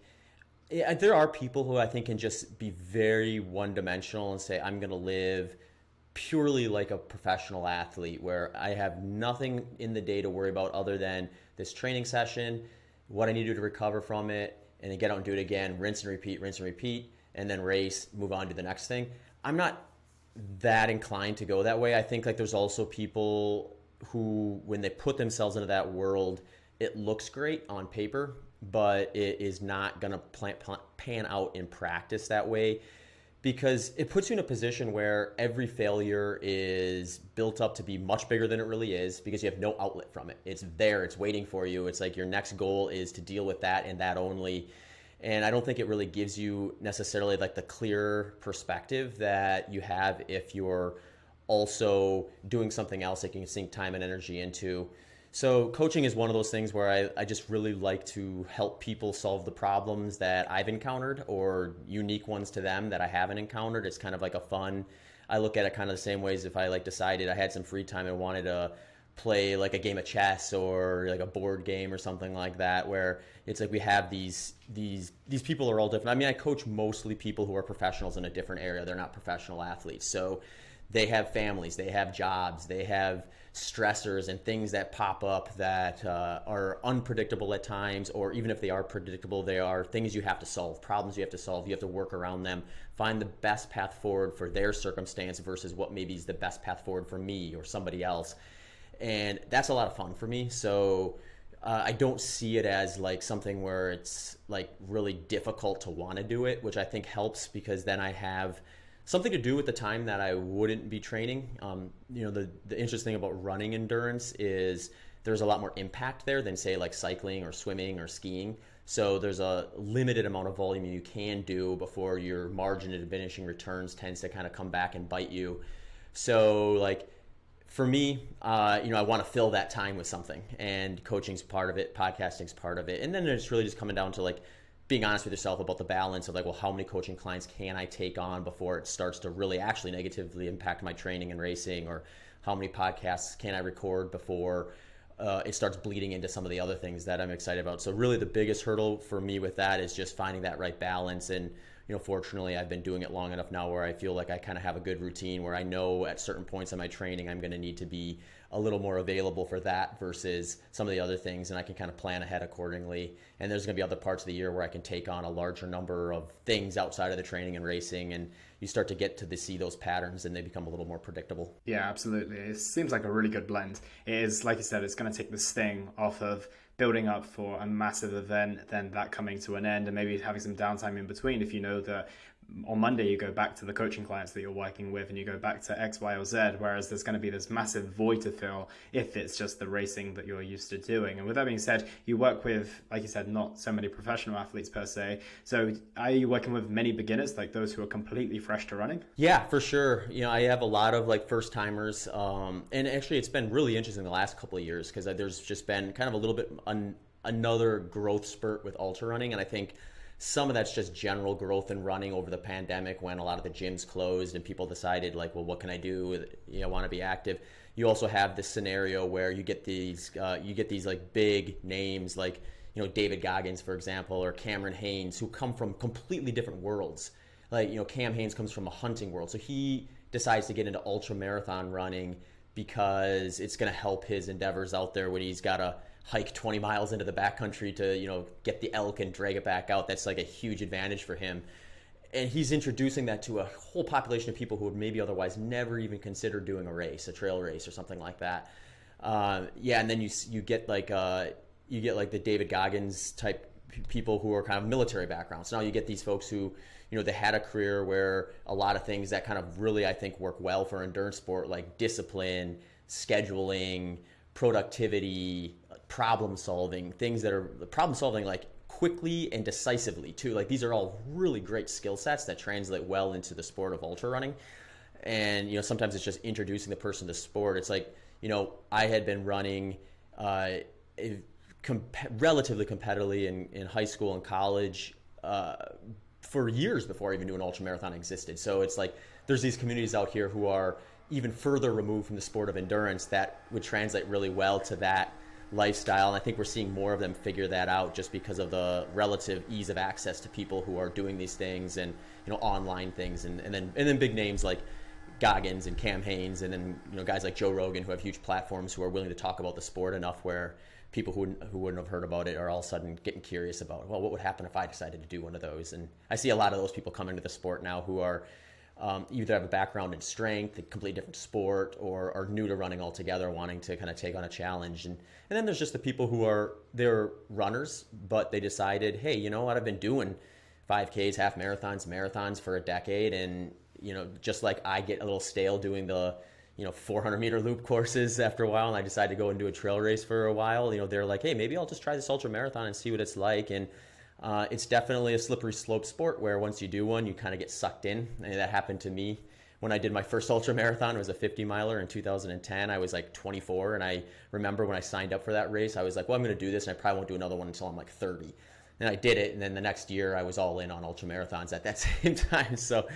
Speaker 2: there are people who I think can just be very one-dimensional and say, I'm going to live purely like a professional athlete, where I have nothing in the day to worry about other than this training session, what I need to do to recover from it, and then get out and do it again, rinse and repeat, and then race, move on to the next thing. I'm not that inclined to go that way. I think there's also people who, when they put themselves into that world, it looks great on paper, but it is not going to pan out in practice that way, because it puts you in a position where every failure is built up to be much bigger than it really is, because you have no outlet from it. It's there, it's waiting for you. It's like your next goal is to deal with that and that only. And I don't think it really gives you necessarily the clear perspective that you have if you're also doing something else that you can sink time and energy into. So coaching is one of those things where I just really like to help people solve the problems that I've encountered, or unique ones to them that I haven't encountered. It's kind of like a fun, I look at it kind of the same ways if I decided I had some free time and wanted to play a game of chess or a board game or something like that, where it's we have these people are all different. I mean, I coach mostly people who are professionals in a different area. They're not professional athletes. So they have families, they have jobs, they have stressors and things that pop up that are unpredictable at times, or even if they are predictable, they are things you have to solve, problems you have to solve. You have to work around them, find the best path forward for their circumstance versus what maybe is the best path forward for me or somebody else. And that's a lot of fun for me. So I don't see it as something where it's really difficult to want to do it, which I think helps, because then I have something to do with the time that I wouldn't be training. The interesting thing about running endurance is there's a lot more impact there than say cycling or swimming or skiing. So there's a limited amount of volume you can do before your margin of diminishing returns tends to kind of come back and bite you. So for me, I want to fill that time with something, and coaching's part of it, podcasting's part of it. And then it's really just coming down to being honest with yourself about the balance of well, how many coaching clients can I take on before it starts to really actually negatively impact my training and racing, or how many podcasts can I record before it starts bleeding into some of the other things that I'm excited about. So really the biggest hurdle for me with that is just finding that right balance. And fortunately I've been doing it long enough now where I feel like I kind of have a good routine, where I know at certain points in my training I'm going to need to be a little more available for that versus some of the other things, and I can kind of plan ahead accordingly. And there's going to be other parts of the year where I can take on a larger number of things outside of the training and racing, and you start to get to see those patterns and they become a little more predictable.
Speaker 1: Yeah, absolutely. It seems like a really good blend. It is, like you said, it's going to take the sting off of building up for a massive event, then that coming to an end, and maybe having some downtime in between. If you know that on Monday you go back to the coaching clients that you're working with and you go back to X, Y, or Z, whereas there's going to be this massive void to fill if it's just the racing that you're used to doing. And with that being said, you work with, like you said, not so many professional athletes per se. So are you working with many beginners, those who are completely fresh to running?
Speaker 2: Yeah, for sure. I have a lot of first timers. And actually it's been really interesting the last couple of years, because there's just been kind of a little bit another growth spurt with ultra running. And I think some of that's just general growth in running over the pandemic, when a lot of the gyms closed and people decided well, what can I do? I want to be active. You also have this scenario where you get these big names David Goggins, for example, or Cameron Haynes, who come from completely different worlds. Like, Cam Haynes comes from a hunting world. So he decides to get into ultra marathon running because it's going to help his endeavors out there when he's got to hike 20 miles into the backcountry to, get the elk and drag it back out. That's like a huge advantage for him. And he's introducing that to a whole population of people who would maybe otherwise never even consider doing a trail race or something like that. And then you get like the David Goggins type people who are kind of military backgrounds. So now you get these folks who, they had a career where a lot of things that kind of really, I think, work well for endurance sport, like discipline, scheduling, productivity, problem solving, things that are problem solving like quickly and decisively too. Like, these are all really great skill sets that translate well into the sport of ultra running. And, sometimes it's just introducing the person to sport. It's like, I had been running relatively competitively in high school and college for years before I even knew an ultramarathon existed. So it's like there's these communities out here who are even further removed from the sport of endurance that would translate really well to that lifestyle. And I think we're seeing more of them figure that out just because of the relative ease of access to people who are doing these things and, online things. And then big names like Goggins and Cam Haynes, and then guys like Joe Rogan who have huge platforms who are willing to talk about the sport enough where people who wouldn't have heard about it are all of a sudden getting curious about, well, what would happen if I decided to do one of those? And I see a lot of those people come into the sport now who are either have a background in strength, a completely different sport, or are new to running altogether, wanting to kind of take on a challenge. And then there's just the people who they're runners, but they decided, hey, you know what, I've been doing 5Ks, half marathons for a decade, and just like I get a little stale doing the 400-meter loop courses after a while, and I decided to go and do a trail race for a while. They're like, hey, maybe I'll just try this ultra marathon and see what it's like. And it's definitely a slippery slope sport where once you do one, you kind of get sucked in. And that happened to me when I did my first ultra marathon. It was a 50 miler in 2010. I was like 24, and I remember when I signed up for that race, I was like, well, I'm going to do this, and I probably won't do another one until I'm like 30. And I did it, and then the next year I was all in on ultra marathons at that same time. So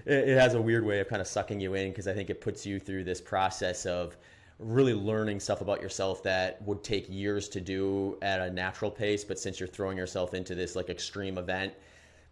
Speaker 2: it has a weird way of kind of sucking you in, because I think it puts you through this process of really learning stuff about yourself that would take years to do at a natural pace. But since you're throwing yourself into this like extreme event,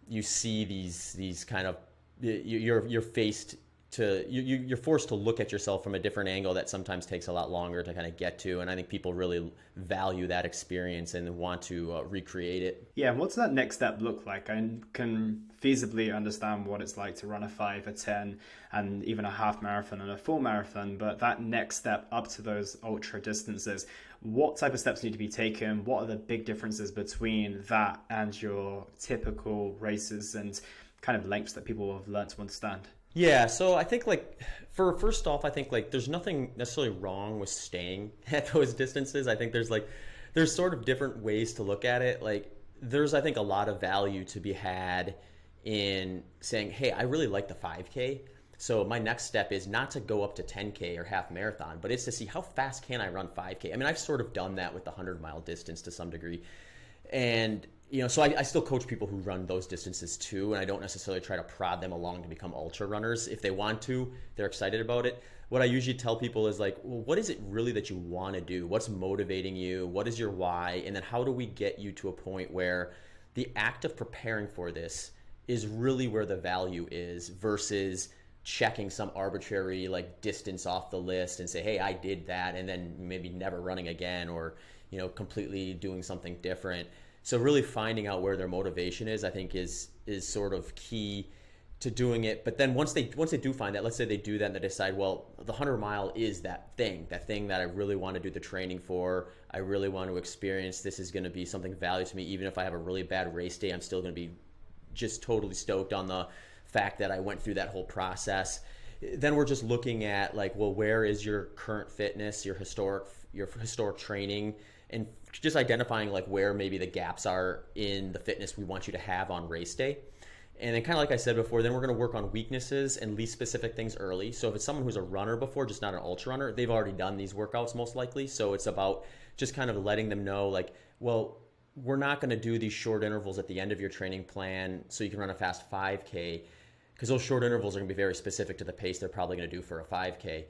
Speaker 2: you see these kind of, you're faced to, you're forced to look at yourself from a different angle that sometimes takes a lot longer to kind of get to. And I think people really value that experience and want to recreate it.
Speaker 1: Yeah, what's that next step look like? I can feasibly understand what it's like to run a 5, a 10, and even a half marathon and a full marathon, but that next step up to those ultra distances, what type of steps need to be taken? What are the big differences between that and your typical races and kind of lengths that people have learned to understand?
Speaker 2: Yeah, so I think first off, I think there's nothing necessarily wrong with staying at those distances. I think there's sort of different ways to look at it. Like, there's, I think, a lot of value to be had in saying, hey, I really like the 5K. So my next step is not to go up to 10K or half marathon, but it's to see how fast can I run 5K. I mean, I've sort of done that with the 100-mile distance to some degree. And so I still coach people who run those distances too, and I don't necessarily try to prod them along to become ultra runners. If they want to, they're excited about it. What I usually tell people is like, well, what is it really that you want to do? What's motivating you? What is your why? And then how do we get you to a point where the act of preparing for this is really where the value is, versus checking some arbitrary distance off the list and say, hey, I did that, and then maybe never running again, or completely doing something different. So really finding out where their motivation is, I think, is sort of key to doing it. But then once they do find that, let's say they do that and they decide, well, the 100-mile is that thing that I really want to do the training for. I really want to experience. This is going to be something valuable to me. Even if I have a really bad race day, I'm still going to be just totally stoked on the fact that I went through that whole process. Then we're just looking at well, where is your current fitness, your historic training, and just identifying where maybe the gaps are in the fitness we want you to have on race day. And then, kind of like I said before, then we're going to work on weaknesses and least specific things early. So if it's someone who's a runner before, just not an ultra runner, they've already done these workouts most likely. So it's about just kind of letting them know well, we're not going to do these short intervals at the end of your training plan so you can run a fast 5K, because those short intervals are going to be very specific to the pace they're probably going to do for a 5K.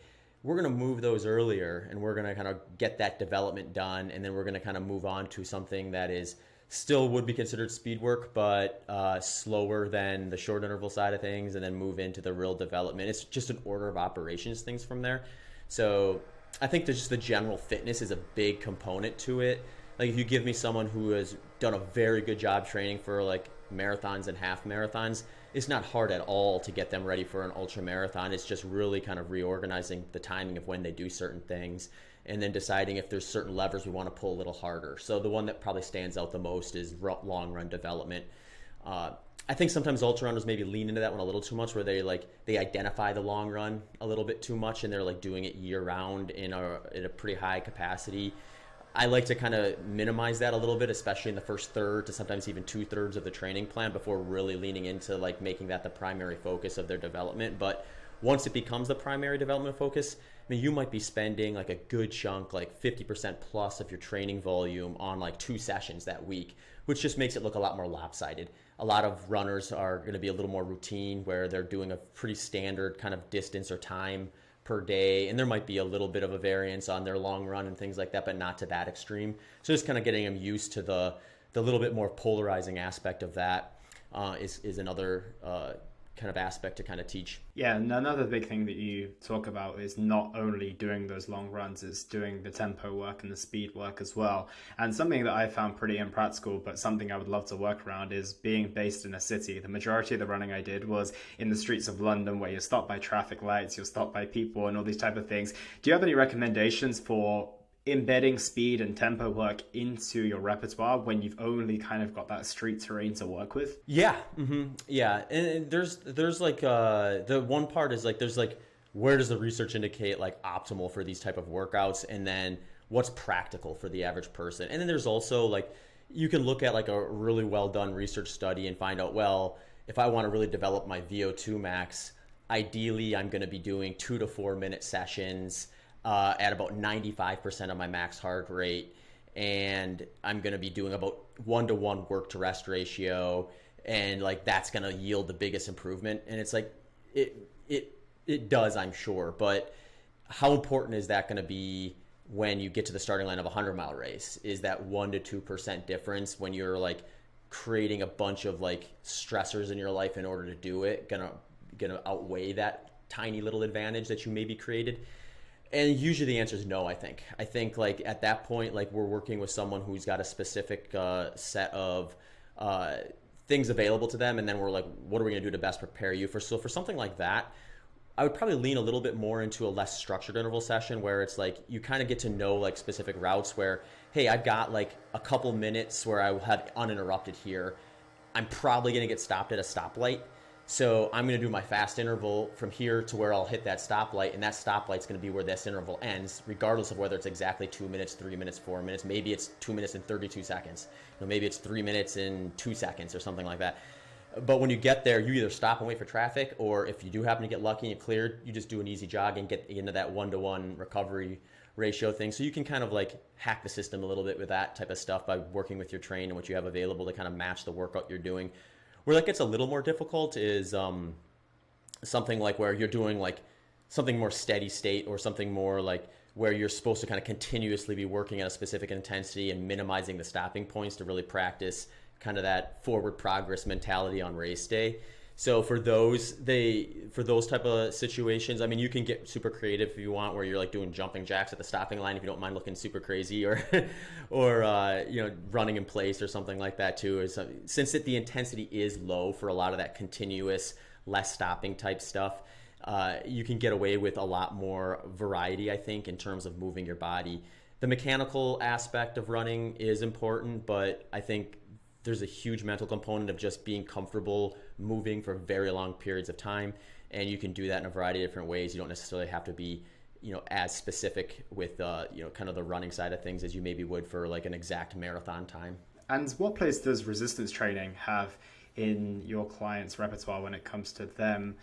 Speaker 2: we're going to move those earlier and we're going to kind of get that development done. And then we're going to kind of move on to something that is still would be considered speed work, but slower than the short interval side of things, and then move into the real development. It's just an order of operations things from there. So I think just the general fitness is a big component to it. Like if you give me someone who has done a very good job training for like marathons and half marathons, it's not hard at all to get them ready for an ultra marathon. It's just really kind of reorganizing the timing of when they do certain things, and then deciding if there's certain levers we want to pull a little harder. So the one that probably stands out the most is long run development. I think sometimes ultra runners maybe lean into that one a little too much, where they identify the long run a little bit too much, and they're like doing it year round in a pretty high capacity. I like to kind of minimize that a little bit, especially in the first third to sometimes even 2/3 of the training plan, before really leaning into like making that the primary focus of their development. But once it becomes the primary development focus, I mean, you might be spending like a good chunk, like 50% plus of your training volume on like 2 sessions that week, which just makes it look a lot more lopsided. A lot of runners are going to be a little more routine, where they're doing a pretty standard kind of distance or time per day, and there might be a little bit of a variance on their long run and things like that, but not to that extreme. So just kind of getting them used to the little bit more polarizing aspect of that is another kind of aspect to kind of teach.
Speaker 1: Yeah, and another big thing that you talk about is not only doing those long runs, it's doing the tempo work and the speed work as well. And something that I found pretty impractical, but something I would love to work around, is being based in a city. The majority of the running I did was in the streets of London, where you're stopped by traffic lights, you're stopped by people and all these type of things. Do you have any recommendations for embedding speed and tempo work into your repertoire when you've only kind of got that street terrain to work with?
Speaker 2: Yeah. Yeah. And there's like the one part is like there's like, where does the research indicate like optimal for these type of workouts, and then what's practical for the average person. And then there's also like, you can look at like a really well done research study and find out, well, if I want to really develop my VO2 max, ideally I'm going to be doing 2 to 4 minute sessions at about 95% of my max heart rate, and I'm going to be doing about 1-to-1 work to rest ratio, and like that's going to yield the biggest improvement. And it's like it does, I'm sure, but how important is that going to be when you get to the starting line of a 100-mile race? Is that 1 to 2% difference when you're like creating a bunch of like stressors in your life in order to do it gonna outweigh that tiny little advantage that you maybe created? And usually the answer is no. I think like at that point, like we're working with someone who's got a specific set of things available to them, and then we're like, what are we gonna do to best prepare you for? So for something like that, I would probably lean a little bit more into a less structured interval session, where it's like you kind of get to know like specific routes where, hey, I've got like a couple minutes where I will have uninterrupted here. I'm probably gonna get stopped at a stoplight. So I'm going to do my fast interval from here to where I'll hit that stoplight, and that stoplight's going to be where this interval ends, regardless of whether it's exactly 2 minutes, 3 minutes, 4 minutes. Maybe it's 2 minutes and 32 seconds. Maybe it's 3 minutes and 2 seconds or something like that. But when you get there, you either stop and wait for traffic, or if you do happen to get lucky and you're cleared, you just do an easy jog and get into that 1-to-1 recovery ratio thing. So you can kind of like hack the system a little bit with that type of stuff by working with your train and what you have available to kind of match the workout you're doing. Where that gets a little more difficult is something like where you're doing like something more steady state, or something more like where you're supposed to kind of continuously be working at a specific intensity and minimizing the stopping points to really practice kind of that forward progress mentality on race day. So for those type of situations, I mean, you can get super creative if you want, where you're like doing jumping jacks at the stopping line if you don't mind looking super crazy, or running in place or something like that too. Since the intensity is low for a lot of that continuous, less stopping type stuff, you can get away with a lot more variety, I think, in terms of moving your body. The mechanical aspect of running is important, but I think there's a huge mental component of just being comfortable moving for very long periods of time, and you can do that in a variety of different ways. You don't necessarily have to be, as specific with, kind of the running side of things as you maybe would for like an exact marathon time.
Speaker 1: And what place does resistance training have in your clients' repertoire when it comes to them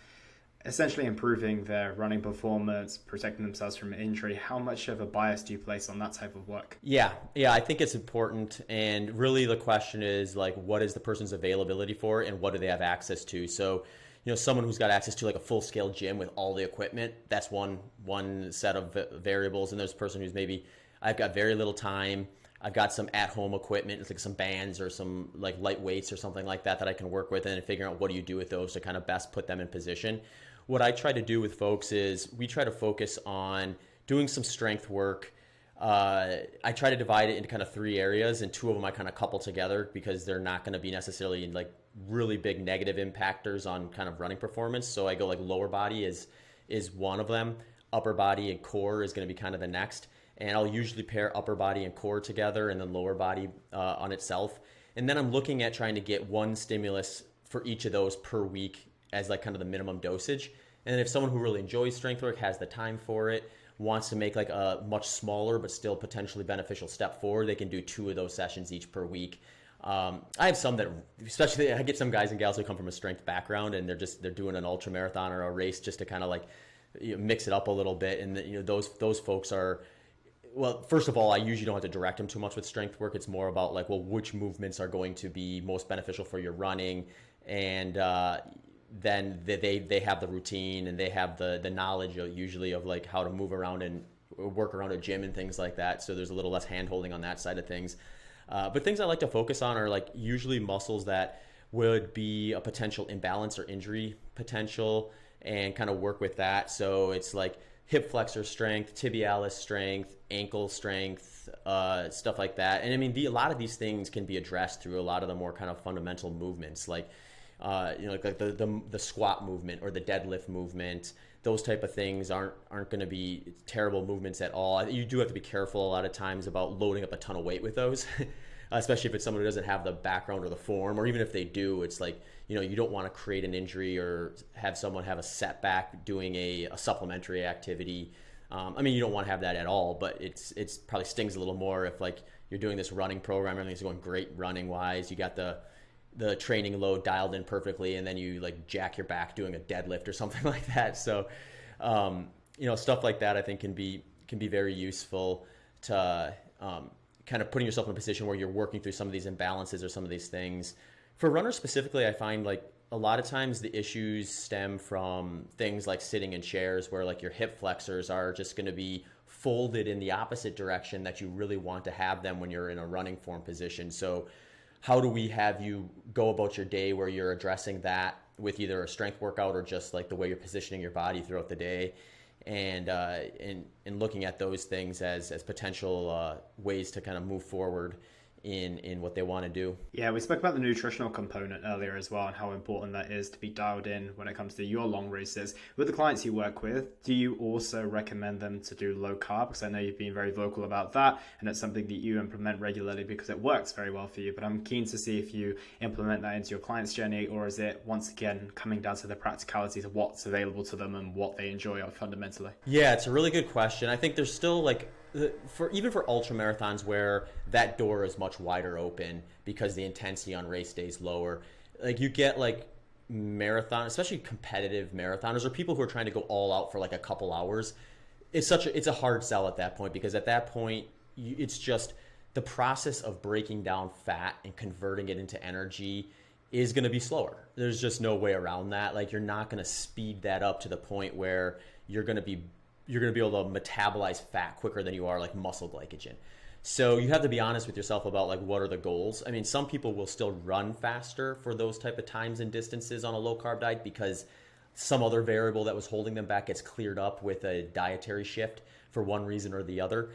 Speaker 1: essentially improving their running performance, protecting themselves from injury? How much of a bias do you place on that type of work?
Speaker 2: Yeah, I think it's important. And really the question is like, what is the person's availability for, and what do they have access to? So, someone who's got access to like a full scale gym with all the equipment, that's one set of variables. And there's a person who's maybe, I've got very little time, I've got some at home equipment, it's like some bands or some like light weights or something like that I can work with, and figuring out what do you do with those to kind of best put them in position. What I try to do with folks is we try to focus on doing some strength work. I try to divide it into kind of three areas, and two of them I kind of couple together because they're not going to be necessarily like really big negative impactors on kind of running performance. So I go like lower body is one of them, upper body and core is going to be kind of the next. And I'll usually pair upper body and core together, and then lower body on itself. And then I'm looking at trying to get one stimulus for each of those per week as like kind of the minimum dosage. And if someone who really enjoys strength work, has the time for it, wants to make like a much smaller but still potentially beneficial step forward, they can do 2 of those sessions each per week. I have some that, especially I get some guys and gals who come from a strength background, and they're doing an ultra marathon or a race just to kind of like mix it up a little bit. And those folks are, well, first of all, I usually don't have to direct them too much with strength work. It's more about like, well, which movements are going to be most beneficial for your running, and then they have the routine and they have the knowledge usually of like how to move around and work around a gym and things like that. So there's a little less hand holding on that side of things. But things I like to focus on are like usually muscles that would be a potential imbalance or injury potential, and kind of work with that. So it's like hip flexor strength, tibialis strength, ankle strength, stuff like that. And I mean, a lot of these things can be addressed through a lot of the more kind of fundamental movements, like like the squat movement or the deadlift movement. Those type of things aren't going to be terrible movements at all. You do have to be careful a lot of times about loading up a ton of weight with those, especially if it's someone who doesn't have the background or the form, or even if they do, it's like, you don't want to create an injury or have someone have a setback doing a supplementary activity. I mean, you don't want to have that at all, but it's probably stings a little more if like you're doing this running program, everything's going great running wise, you got the training load dialed in perfectly, and then you like jack your back doing a deadlift or something like that. So, stuff like that I think can be very useful to kind of putting yourself in a position where you're working through some of these imbalances or some of these things. For runners specifically, I find like a lot of times the issues stem from things like sitting in chairs where like your hip flexors are just going to be folded in the opposite direction that you really want to have them when you're in a running form position. So how do we have you go about your day where you're addressing that with either a strength workout or just like the way you're positioning your body throughout the day, and looking at those things as potential ways to kind of move forward in what they want to do.
Speaker 1: Yeah, we spoke about the nutritional component earlier as well, and how important that is to be dialed in when it comes to your long races. With the clients you work with, do you also recommend them to do low carb? Because I know you've been very vocal about that, and it's something that you implement regularly because it works very well for you. But I'm keen to see if you implement that into your client's journey, or is it once again coming down to the practicalities of what's available to them and what they enjoy fundamentally?
Speaker 2: Yeah, it's a really good question. I think there's still like, even for ultra marathons where that door is much wider open because the intensity on race day is lower, like you get like marathon, especially competitive marathoners or people who are trying to go all out for like a couple hours, it's a hard sell at that point, because at that point it's just the process of breaking down fat and converting it into energy is going to be slower. There's just no way around that. Like you're not going to speed that up to the point where you're going to be able to metabolize fat quicker than you are like muscle glycogen. So you have to be honest with yourself about like what are the goals. I mean, some people will still run faster for those type of times and distances on a low carb diet because some other variable that was holding them back gets cleared up with a dietary shift for one reason or the other.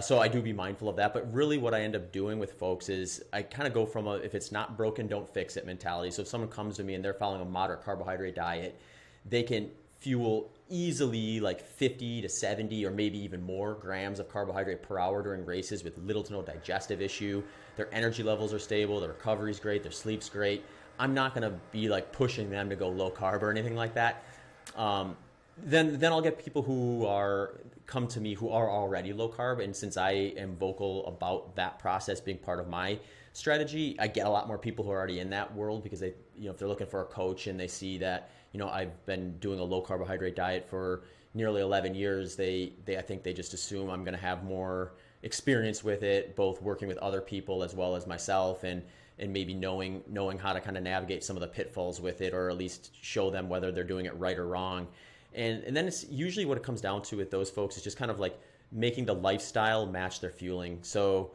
Speaker 2: So I do be mindful of that. But really what I end up doing with folks is I kind of go from if it's not broken, don't fix it mentality. So if someone comes to me and they're following a moderate carbohydrate diet, they can fuel easily like 50 to 70 or maybe even more grams of carbohydrate per hour during races with little to no digestive issue. Their energy levels are stable, their recovery's great, their sleep's great. I'm not going to be like pushing them to go low carb or anything like that. Then I'll get people who come to me who are already low carb, and since I am vocal about that process being part of my strategy, I get a lot more people who are already in that world, because they, if they're looking for a coach and they see that, I've been doing a low carbohydrate diet for nearly 11 years, I think they just assume I'm going to have more experience with it, both working with other people as well as myself, and and maybe knowing how to kind of navigate some of the pitfalls with it, or at least show them whether they're doing it right or wrong. And then it's usually what it comes down to with those folks is just kind of like making the lifestyle match their fueling. So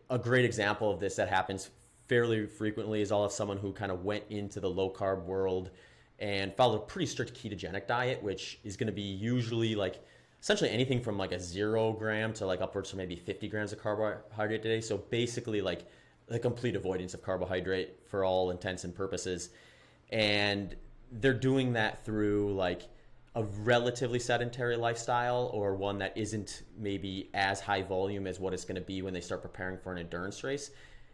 Speaker 2: a great example of this that happens fairly frequently is I'll have someone who kind of went into the low carb world and followed a pretty strict ketogenic diet, which is going to be usually like essentially anything from like a 0 gram to like upwards to maybe 50 grams of carbohydrate a day. So basically like the complete avoidance of carbohydrate for all intents and purposes. And they're doing that through like a relatively sedentary lifestyle, or one that isn't maybe as high volume as what it's going to be when they start preparing for an endurance race.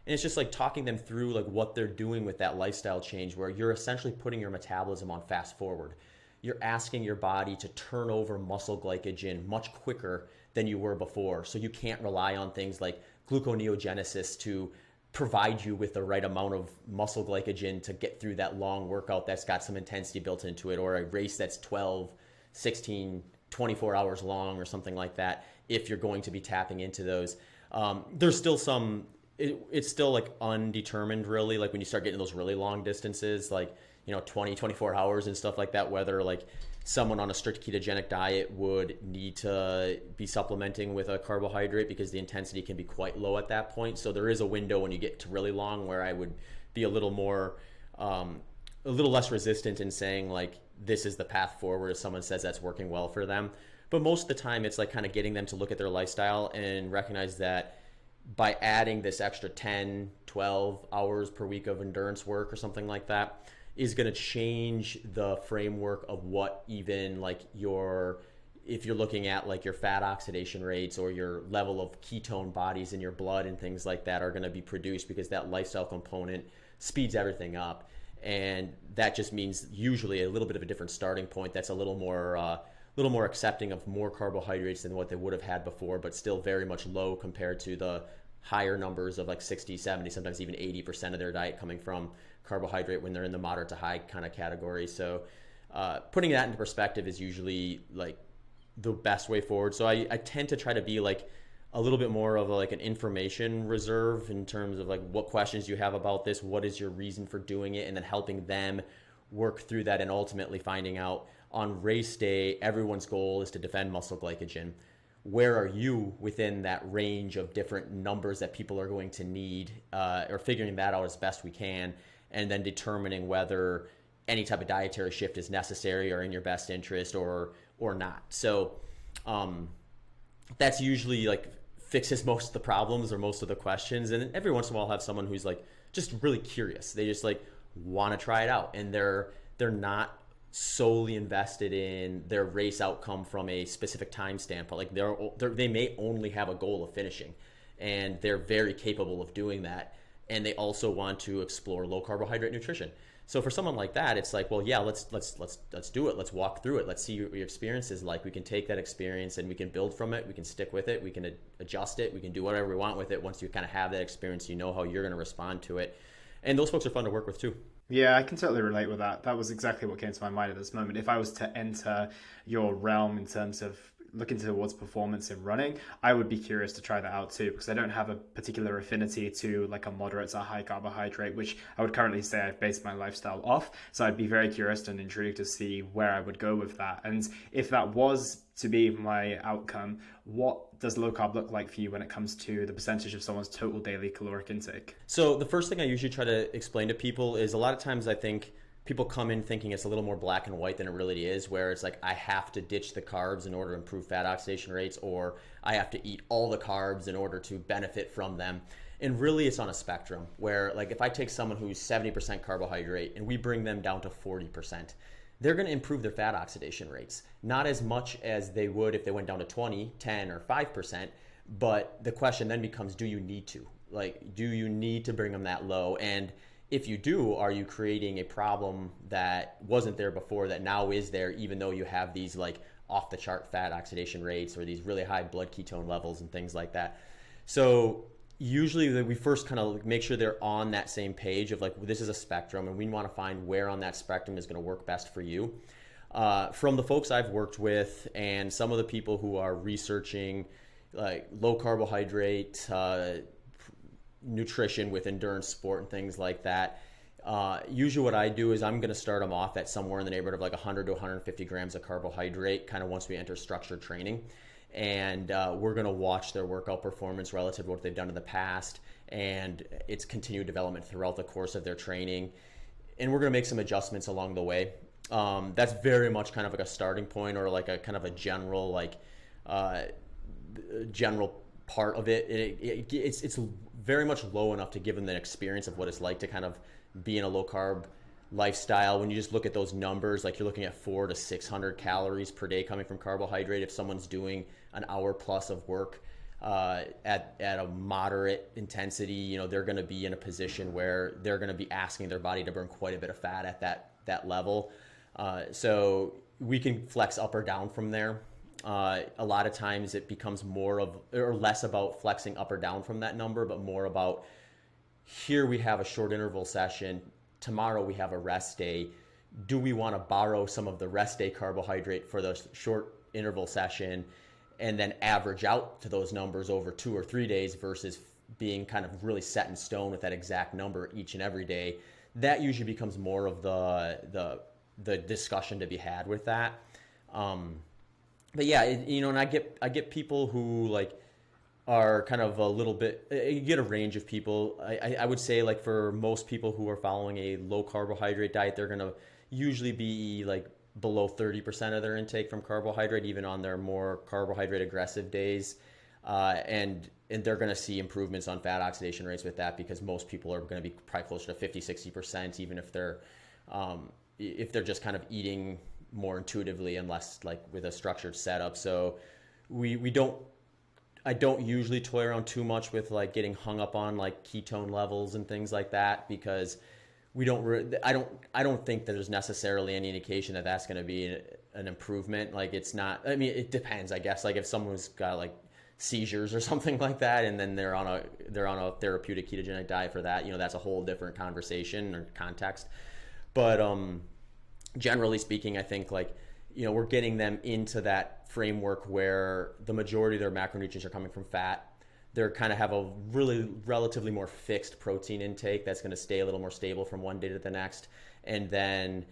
Speaker 2: And it's just like talking them through like what they're doing with that lifestyle change, where you're essentially putting your metabolism on fast forward. You're asking your body to turn over muscle glycogen much quicker than you were before. So you can't rely on things like gluconeogenesis to provide you with the right amount of muscle glycogen to get through that long workout that's got some intensity built into it, or a race that's 12, 16, 24 hours long or something like that, if you're going to be tapping into those. There's still some, it's still like undetermined really, like when you start getting those really long distances, like, 20, 24 hours and stuff like that, whether like someone on a strict ketogenic diet would need to be supplementing with a carbohydrate, because the intensity can be quite low at that point. So there is a window when you get to really long where I would be a little more, a little less resistant in saying like, this is the path forward if someone says that's working well for them. But most of the time it's like kind of getting them to look at their lifestyle and recognize that by adding this extra 10, 12 hours per week of endurance work or something like that is going to change the framework of what even like if you're looking at like your fat oxidation rates or your level of ketone bodies in your blood and things like that are going to be produced, because that lifestyle component speeds everything up. And that just means usually a little bit of a different starting point that's a little more accepting of more carbohydrates than what they would have had before, but still very much low compared to the higher numbers of like 60, 70, sometimes even 80% of their diet coming from carbohydrate when they're in the moderate to high kind of category. So putting that into perspective is usually like the best way forward. So I tend to try to be like a little bit more of like an information reserve in terms of like what questions you have about this, what is your reason for doing it, and then helping them work through that, and ultimately finding out on race day, everyone's goal is to defend muscle glycogen. Where are you within that range of different numbers that people are going to need, or figuring that out as best we can, and then determining whether any type of dietary shift is necessary or in your best interest or not. So that's usually like fixes most of the problems or most of the questions. And every once in a while I'll have someone who's like just really curious. They just like want to try it out, and they're not solely invested in their race outcome from a specific time standpoint. Like they may only have a goal of finishing, and they're very capable of doing that. And they also want to explore low carbohydrate nutrition. So for someone like that, it's like, well, yeah, let's do it. Let's walk through it. Let's see what your experience is like. We can take that experience and we can build from it. We can stick with it. We can adjust it. We can do whatever we want with it. Once you kind of have that experience, you know how you're going to respond to it. And those folks are fun to work with too.
Speaker 1: Yeah, I can totally relate with that. That was exactly what came to my mind at this moment. If I was to enter your realm in terms of looking towards performance in running, I would be curious to try that out too, because I don't have a particular affinity to like a moderate to high carbohydrate, which I would currently say I've based my lifestyle off. So I'd be very curious and intrigued to see where I would go with that. And if that was to be my outcome, what does low carb look like for you when it comes to the percentage of someone's total daily caloric intake?
Speaker 2: So the first thing I usually try to explain to people is, a lot of times I think people come in thinking it's a little more black and white than it really is, where it's like I have to ditch the carbs in order to improve fat oxidation rates, or I have to eat all the carbs in order to benefit from them. And really it's on a spectrum where, like, if I take someone who's 70% carbohydrate and we bring them down to 40%, they're going to improve their fat oxidation rates. Not as much as they would if they went down to 20, 10, or 5%. But the question then becomes, do you need to? Like, do you need to bring them that low? And if you do, are you creating a problem that wasn't there before that now is there, even though you have these like off the chart fat oxidation rates or these really high blood ketone levels and things like that? So usually we first kind of make sure they're on that same page of like, this is a spectrum, and we want to find where on that spectrum is going to work best for you. From the folks I've worked with and some of the people who are researching like low carbohydrate, nutrition with endurance sport and things like that. Usually what I do is I'm going to start them off at somewhere in the neighborhood of like 100 to 150 grams of carbohydrate kind of once we enter structured training. And we're going to watch their workout performance relative to what they've done in the past and its continued development throughout the course of their training. And we're going to make some adjustments along the way. That's very much kind of like a starting point or like a kind of a general general part of it. It's very much low enough to give them the experience of what it's like to kind of be in a low carb lifestyle. When you just look at those numbers, like you're looking at 400 to 600 calories per day coming from carbohydrate. If someone's doing an hour plus of work at a moderate intensity, they're going to be in a position where they're going to be asking their body to burn quite a bit of fat at that level. So we can flex up or down from there. A lot of times it becomes more of or less about flexing up or down from that number, but more about here we have a short interval session. Tomorrow we have a rest day. Do we want to borrow some of the rest day carbohydrate for the short interval session and then average out to those numbers over 2 or 3 days versus being kind of really set in stone with that exact number each and every day? That usually becomes more of the discussion to be had with that. But yeah, and I get people who like are kind of a little bit, you get a range of people. I would say like for most people who are following a low carbohydrate diet, they're going to usually be like below 30% of their intake from carbohydrate, even on their more carbohydrate aggressive days. And they're going to see improvements on fat oxidation rates with that because most people are going to be probably closer to 50, 60%, even if they're just kind of eating more intuitively and less like with a structured setup. So I don't usually toy around too much with like getting hung up on like ketone levels and things like that because I don't think that there's necessarily any indication that that's going to be an improvement. Like it's not, I mean, it depends, I guess. Like if someone's got like seizures or something like that, and then they're on a therapeutic ketogenic diet for that, that's a whole different conversation or context. But generally speaking, I think like, we're getting them into that framework where the majority of their macronutrients are coming from fat. They're kind of have a really relatively more fixed protein intake that's going to stay a little more stable from one day to the next. And then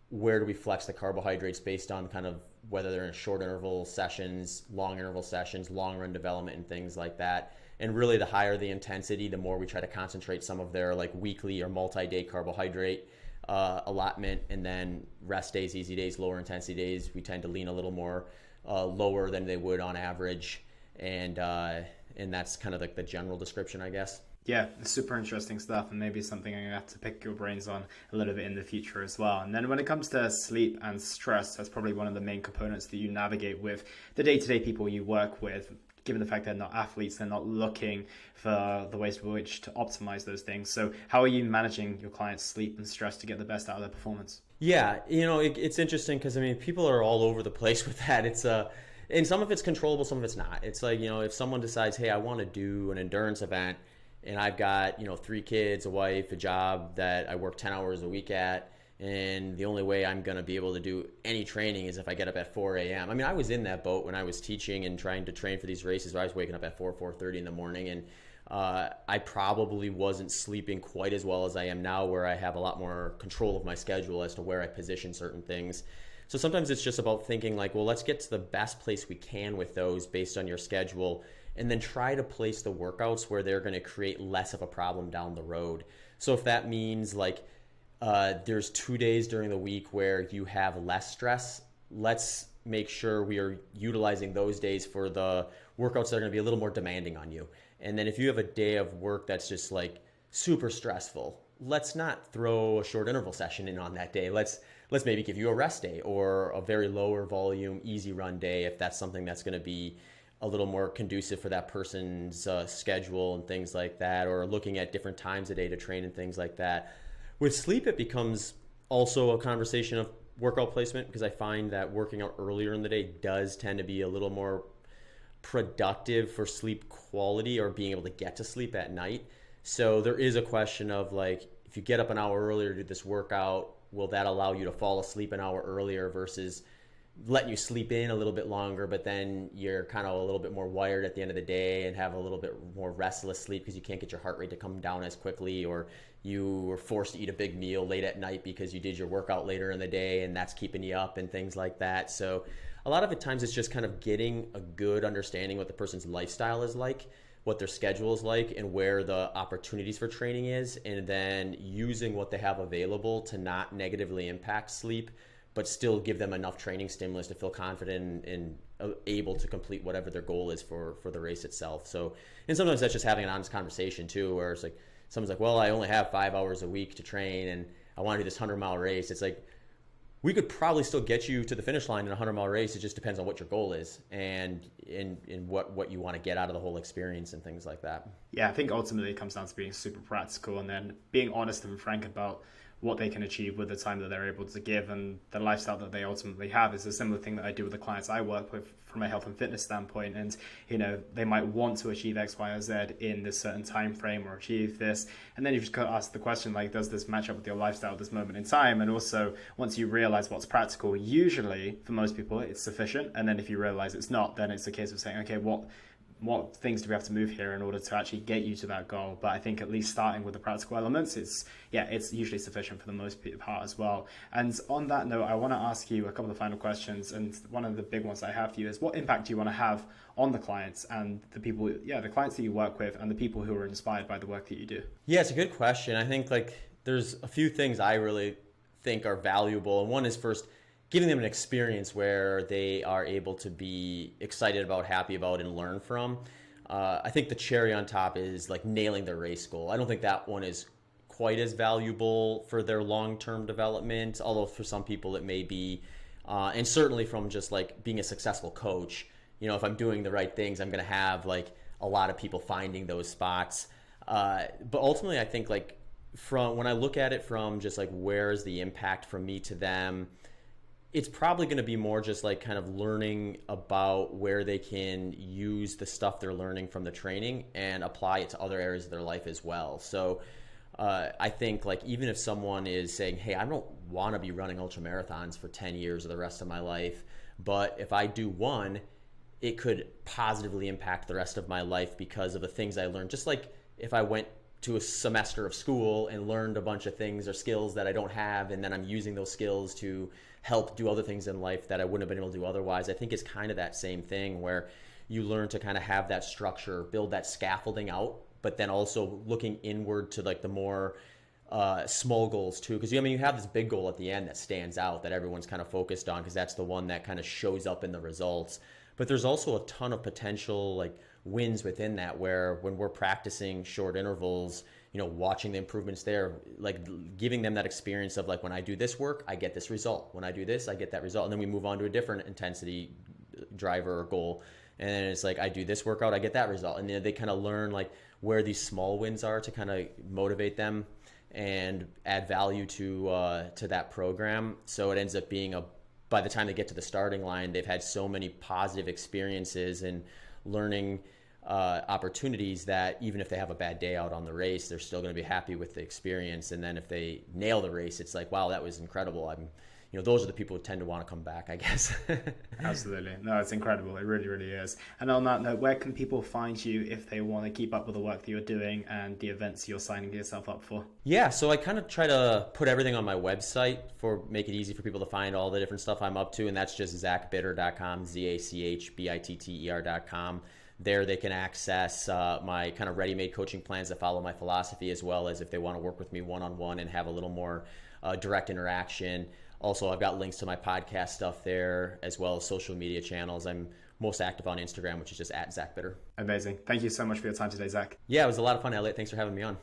Speaker 2: where do we flex the carbohydrates based on kind of whether they're in short interval sessions, long interval sessions, long run development and things like that. And really the higher the intensity, the more we try to concentrate some of their like weekly or multi-day carbohydrate allotment, and then rest days, easy days, lower intensity days, we tend to lean a little more lower than they would on average. And that's kind of like the general description, I guess.
Speaker 1: Yeah, super interesting stuff, and maybe something I'm going to have to pick your brains on a little bit in the future as well. And then when it comes to sleep and stress, that's probably one of the main components that you navigate with the day-to-day people you work with. Given the fact they're not athletes, they're not looking for the ways in which to optimize those things. So how are you managing your clients' sleep and stress to get the best out of their performance?
Speaker 2: Yeah, it's interesting because, I mean, people are all over the place with that. It's and some of it's controllable, some of it's not. It's like, if someone decides, hey, I want to do an endurance event and I've got, 3 kids, a wife, a job that I work 10 hours a week at, and the only way I'm going to be able to do any training is if I get up at 4 a.m. I mean, I was in that boat when I was teaching and trying to train for these races where I was waking up at 4:30 in the morning, and I probably wasn't sleeping quite as well as I am now, where I have a lot more control of my schedule as to where I position certain things. So sometimes it's just about thinking like, well, let's get to the best place we can with those based on your schedule, and then try to place the workouts where they're going to create less of a problem down the road. So if that means like there's 2 days during the week where you have less stress, let's make sure we are utilizing those days for the workouts that are going to be a little more demanding on you. And then if you have a day of work that's just like super stressful, let's not throw a short interval session in on that day. Let's maybe give you a rest day or a very lower volume, easy run day if that's something that's going to be a little more conducive for that person's schedule and things like that, or looking at different times a day to train and things like that. With sleep, it becomes also a conversation of workout placement, because I find that working out earlier in the day does tend to be a little more productive for sleep quality or being able to get to sleep at night. So there is a question of like, if you get up an hour earlier to do this workout, will that allow you to fall asleep an hour earlier versus letting you sleep in a little bit longer, but then you're kind of a little bit more wired at the end of the day and have a little bit more restless sleep because you can't get your heart rate to come down as quickly, or you were forced to eat a big meal late at night because you did your workout later in the day and that's keeping you up and things like that. So a lot of the times it's just kind of getting a good understanding what the person's lifestyle is like, what their schedule is like, and where the opportunities for training is, and then using what they have available to not negatively impact sleep, but still give them enough training stimulus to feel confident and able to complete whatever their goal is for the race itself. So, and sometimes that's just having an honest conversation too, where it's like, someone's like, well, I only have 5 hours a week to train and I want to do this 100-mile race. It's like, we could probably still get you to the finish line in a 100-mile race. It just depends on what your goal is and in what you want to get out of the whole experience and things like that.
Speaker 1: Yeah, I think ultimately it comes down to being super practical and then being honest and frank about what they can achieve with the time that they're able to give and the lifestyle that they ultimately have. Is a similar thing that I do with the clients I work with from a health and fitness standpoint. And, you know, they might want to achieve X, Y, or Z in this certain time frame or achieve this. And then you've just got to ask the question, like, does this match up with your lifestyle at this moment in time? And also, once you realize what's practical, usually for most people, it's sufficient. And then if you realize it's not, then it's a case of saying, okay, what things do we have to move here in order to actually get you to that goal? But I think at least starting with the practical elements, it's usually sufficient for the most part as well. And on that note, I want to ask you a couple of final questions. And one of the big ones I have for you is, what impact do you want to have on the clients and the people, the clients that you work with and the people who are inspired by the work that you do?
Speaker 2: Yeah, it's a good question. I think there's a few things I really think are valuable. And one is first, giving them an experience where they are able to be excited about, happy about, and learn from. I think the cherry on top is like nailing their race goal. I don't think that one is quite as valuable for their long-term development, although for some people it may be. And certainly from just like being a successful coach, you know, if I'm doing the right things, I'm going to have like a lot of people finding those spots. But ultimately, I think like from when I look at it from just like where's the impact from me to them, it's probably going to be more just like kind of learning about where they can use the stuff they're learning from the training and apply it to other areas of their life as well. So I think like even if someone is saying, hey, I don't want to be running ultramarathons for 10 years or the rest of my life, but if I do one, it could positively impact the rest of my life because of the things I learned. Just like if I went to a semester of school and learned a bunch of things or skills that I don't have, and then I'm using those skills to help do other things in life that I wouldn't have been able to do otherwise. I think it's kind of that same thing where you learn to kind of have that structure, build that scaffolding out, but then also looking inward to like the more small goals too. Because you have this big goal at the end that stands out that everyone's kind of focused on because that's the one that kind of shows up in the results. But there's also a ton of potential like wins within that where when we're practicing short intervals, you know, watching the improvements there, like giving them that experience of like, when I do this work, I get this result. When I do this, I get that result. And then we move on to a different intensity driver or goal. And then it's like, I do this workout, I get that result. And then they kind of learn like where these small wins are to kind of motivate them and add value to that program. So it ends up being by the time they get to the starting line, they've had so many positive experiences and learning opportunities that even if they have a bad day out on the race, they're still going to be happy with the experience. And then if they nail the race, it's like, wow, that was incredible. Those are the people who tend to want to come back, I guess.
Speaker 1: Absolutely. No, it's incredible. It really, really is. And on that note, where can people find you if they want to keep up with the work that you're doing and the events you're signing yourself up for?
Speaker 2: Yeah, so I kind of try to put everything on my website make it easy for people to find all the different stuff I'm up to. And that's just zachbitter.com, ZACHBITTER.com. There they can access my kind of ready-made coaching plans that follow my philosophy, as well as if they want to work with me one-on-one and have a little more direct interaction. Also, I've got links to my podcast stuff there, as well as social media channels. I'm most active on Instagram, which is just @ZachBitter.
Speaker 1: Amazing. Thank you so much for your time today, Zach.
Speaker 2: Yeah, it was a lot of fun, Elliot. Thanks for having me on.